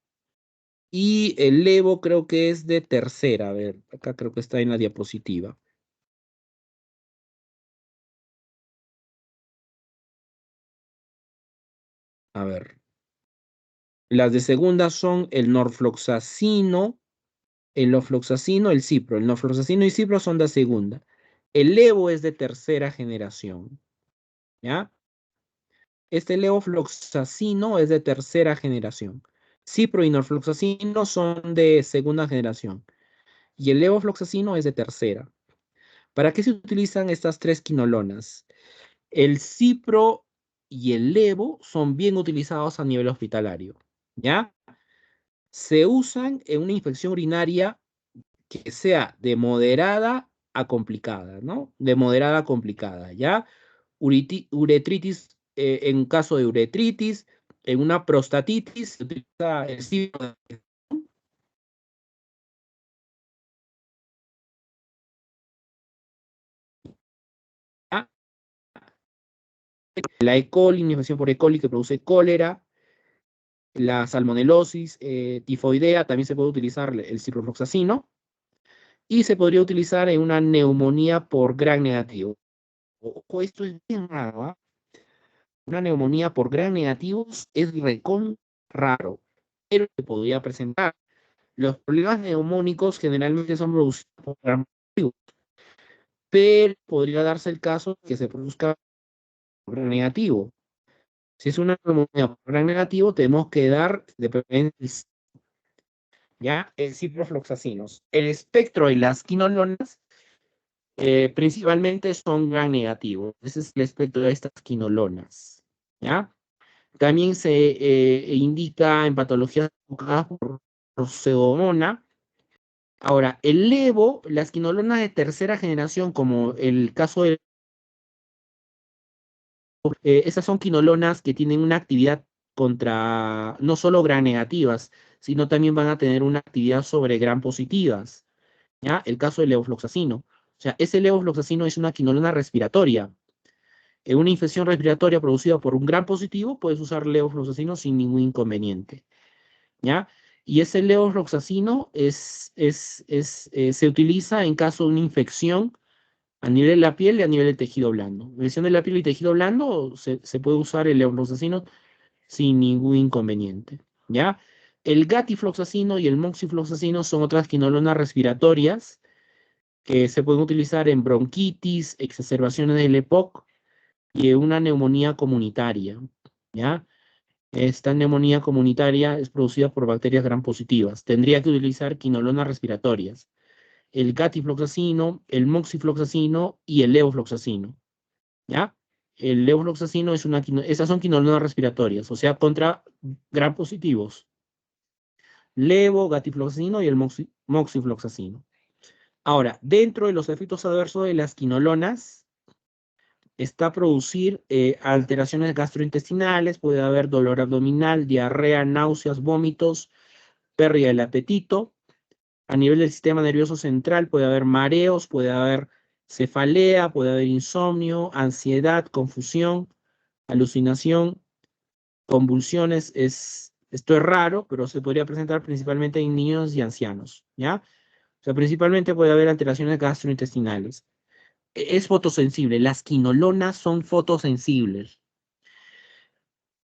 y el levo creo que es de tercera. A ver, acá creo que está en la diapositiva. A ver. Las de segunda son el norfloxacino, el ofloxacino, el cipro. El norfloxacino y cipro son de segunda. El levo es de tercera generación, ¿ya? Este levofloxacino es de tercera generación. Cipro y norfloxacino son de segunda generación. Y el levofloxacino es de tercera. ¿Para qué se utilizan estas tres quinolonas? El cipro y el levo son bien utilizados a nivel hospitalario, ¿ya? Se usan en una infección urinaria que sea de moderada a complicada, ¿no? De moderada a complicada, ¿ya? Uretritis, en caso de uretritis, en una prostatitis, se utiliza el cipro, ¿ya? La E. coli, infección por E. coli que produce cólera, la salmonelosis tifoidea, también se puede utilizar el ciprofloxacino, y se podría utilizar en una neumonía por gran negativo. Ojo, esto es bien raro, ¿ah? Una neumonía por gran negativos es recon raro, pero se podría presentar. Los problemas neumónicos generalmente son producidos por gran negativos, pero podría darse el caso que se produzca por gran negativo. Si es una neumonía por gran negativo, tenemos que dar de preferencia ya el ciprofloxacinos. El espectro y las quinolonas Principalmente son gram negativos. Ese es el espectro de estas quinolonas, ¿ya? También se indica en patologías provocadas por pseudomonas. Ahora, el levo, las quinolonas de tercera generación, como el caso de esas son quinolonas que tienen una actividad contra, no solo gram negativas, sino también van a tener una actividad sobre gram positivas, ¿ya? El caso del levofloxacino. O sea, ese levofloxacino es una quinolona respiratoria. En una infección respiratoria producida por un gram positivo, puedes usar levofloxacino sin ningún inconveniente, ¿ya? Y ese levofloxacino se utiliza en caso de una infección a nivel de la piel y a nivel del tejido blando. Lesión de la piel y tejido blando, se puede usar el levofloxacino sin ningún inconveniente, ¿ya? El gatifloxacino y el moxifloxacino son otras quinolonas respiratorias que se pueden utilizar en bronquitis, exacerbaciones del EPOC y en una neumonía comunitaria, ¿ya? Esta neumonía comunitaria es producida por bacterias gram positivas. Tendría que utilizar quinolonas respiratorias, el gatifloxacino, el moxifloxacino y el levofloxacino, ¿ya? El levofloxacino esas son quinolonas respiratorias, o sea, contra gram positivos. Levo, gatifloxacino y el moxifloxacino. Ahora, dentro de los efectos adversos de las quinolonas está producir alteraciones gastrointestinales, puede haber dolor abdominal, diarrea, náuseas, vómitos, pérdida del apetito. A nivel del sistema nervioso central puede haber mareos, puede haber cefalea, puede haber insomnio, ansiedad, confusión, alucinación, convulsiones. Esto es raro, pero se podría presentar principalmente en niños y ancianos, ¿ya? O sea, principalmente puede haber alteraciones gastrointestinales. Es fotosensible, las quinolonas son fotosensibles.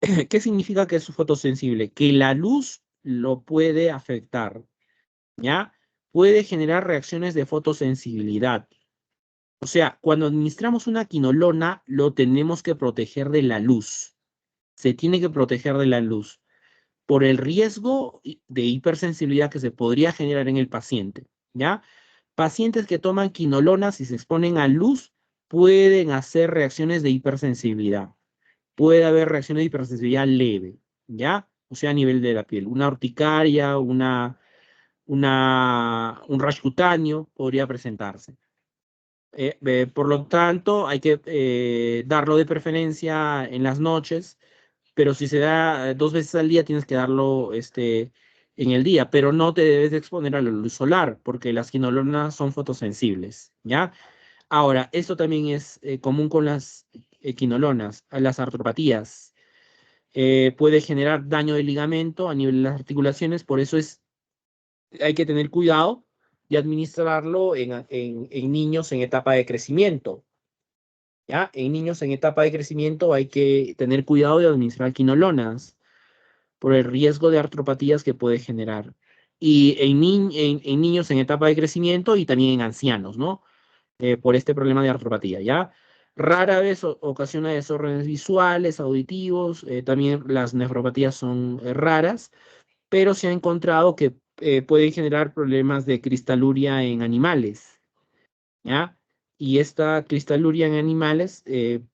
¿Qué significa que es fotosensible? Que la luz lo puede afectar, ¿ya? Puede generar reacciones de fotosensibilidad. O sea, cuando administramos una quinolona, lo tenemos que proteger de la luz. Se tiene que proteger de la luz por el riesgo de hipersensibilidad que se podría generar en el paciente, ¿ya? Pacientes que toman quinolonas y se exponen a luz pueden hacer reacciones de hipersensibilidad. Puede haber reacciones de hipersensibilidad leve, ¿ya? O sea, a nivel de la piel. Una urticaria, un rash cutáneo podría presentarse. Por lo tanto, hay que darlo de preferencia en las noches, pero si se da 2 veces al día, tienes que darlo en el día, pero no te debes de exponer a la luz solar, porque las quinolonas son fotosensibles, ¿ya? Ahora, esto también es común con las quinolonas, a las artropatías. Puede generar daño del ligamento a nivel de las articulaciones, por eso hay que tener cuidado de administrarlo en niños en etapa de crecimiento. ¿Ya? En niños en etapa de crecimiento hay que tener cuidado de administrar quinolonas por el riesgo de artropatías que puede generar. Y en niños en etapa de crecimiento y también en ancianos, ¿no? Por este problema de artropatía, ¿ya? Rara vez ocasiona desórdenes visuales, auditivos, también las nefropatías son raras, pero se ha encontrado que pueden generar problemas de cristaluria en animales, ¿ya? Y esta cristaluria en animales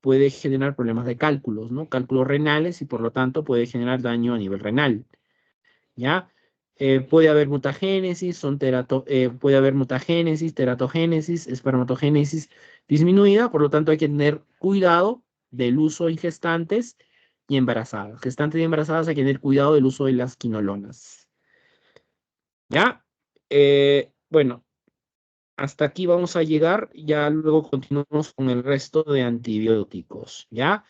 puede generar problemas de cálculos, ¿no? Cálculos renales y por lo tanto puede generar daño a nivel renal, ¿ya? Puede haber mutagénesis, puede haber mutagénesis, teratogénesis, espermatogénesis disminuida, por lo tanto hay que tener cuidado del uso en gestantes y embarazadas. Gestantes y embarazadas hay que tener cuidado del uso de las quinolonas, ¿ya? Bueno, hasta aquí vamos a llegar, ya luego continuamos con el resto de antibióticos, ¿ya?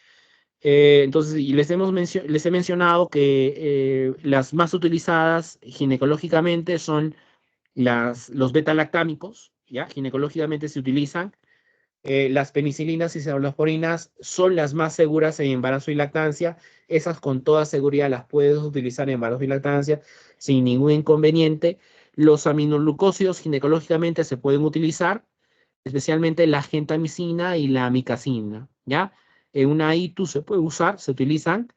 Entonces, y les he mencionado que las más utilizadas ginecológicamente son los beta-lactámicos, ¿ya? Ginecológicamente se utilizan. Las penicilinas y cefalosporinas son las más seguras en embarazo y lactancia. Esas con toda seguridad las puedes utilizar en embarazo y lactancia sin ningún inconveniente. Los aminoglucósidos ginecológicamente se pueden utilizar, especialmente la gentamicina y la amicacina, ¿ya? En una ITU se puede usar, se utilizan.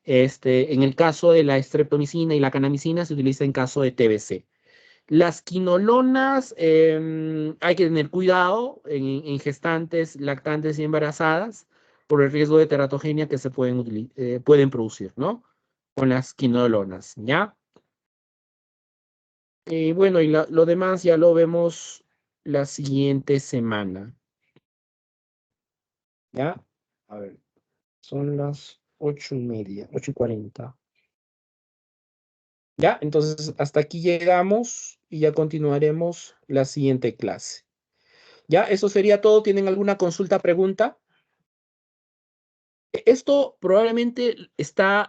En el caso de la streptomicina y la canamicina se utiliza en caso de TBC. Las quinolonas, hay que tener cuidado en gestantes, lactantes y embarazadas por el riesgo de teratogenia que se pueden producir, ¿no? Con las quinolonas, ¿ya? Bueno, y lo demás ya lo vemos la siguiente semana, ¿ya? A ver, son las 8:30, 8:40. ¿Ya? Entonces, hasta aquí llegamos y ya continuaremos la siguiente clase. ¿Ya? Eso sería todo. ¿Tienen alguna consulta, pregunta? Esto probablemente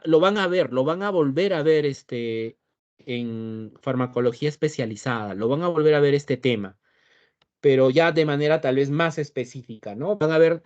lo van a ver, lo van a volver a ver en farmacología especializada, lo van a volver a ver este tema, pero ya de manera tal vez más específica, ¿no? Van a ver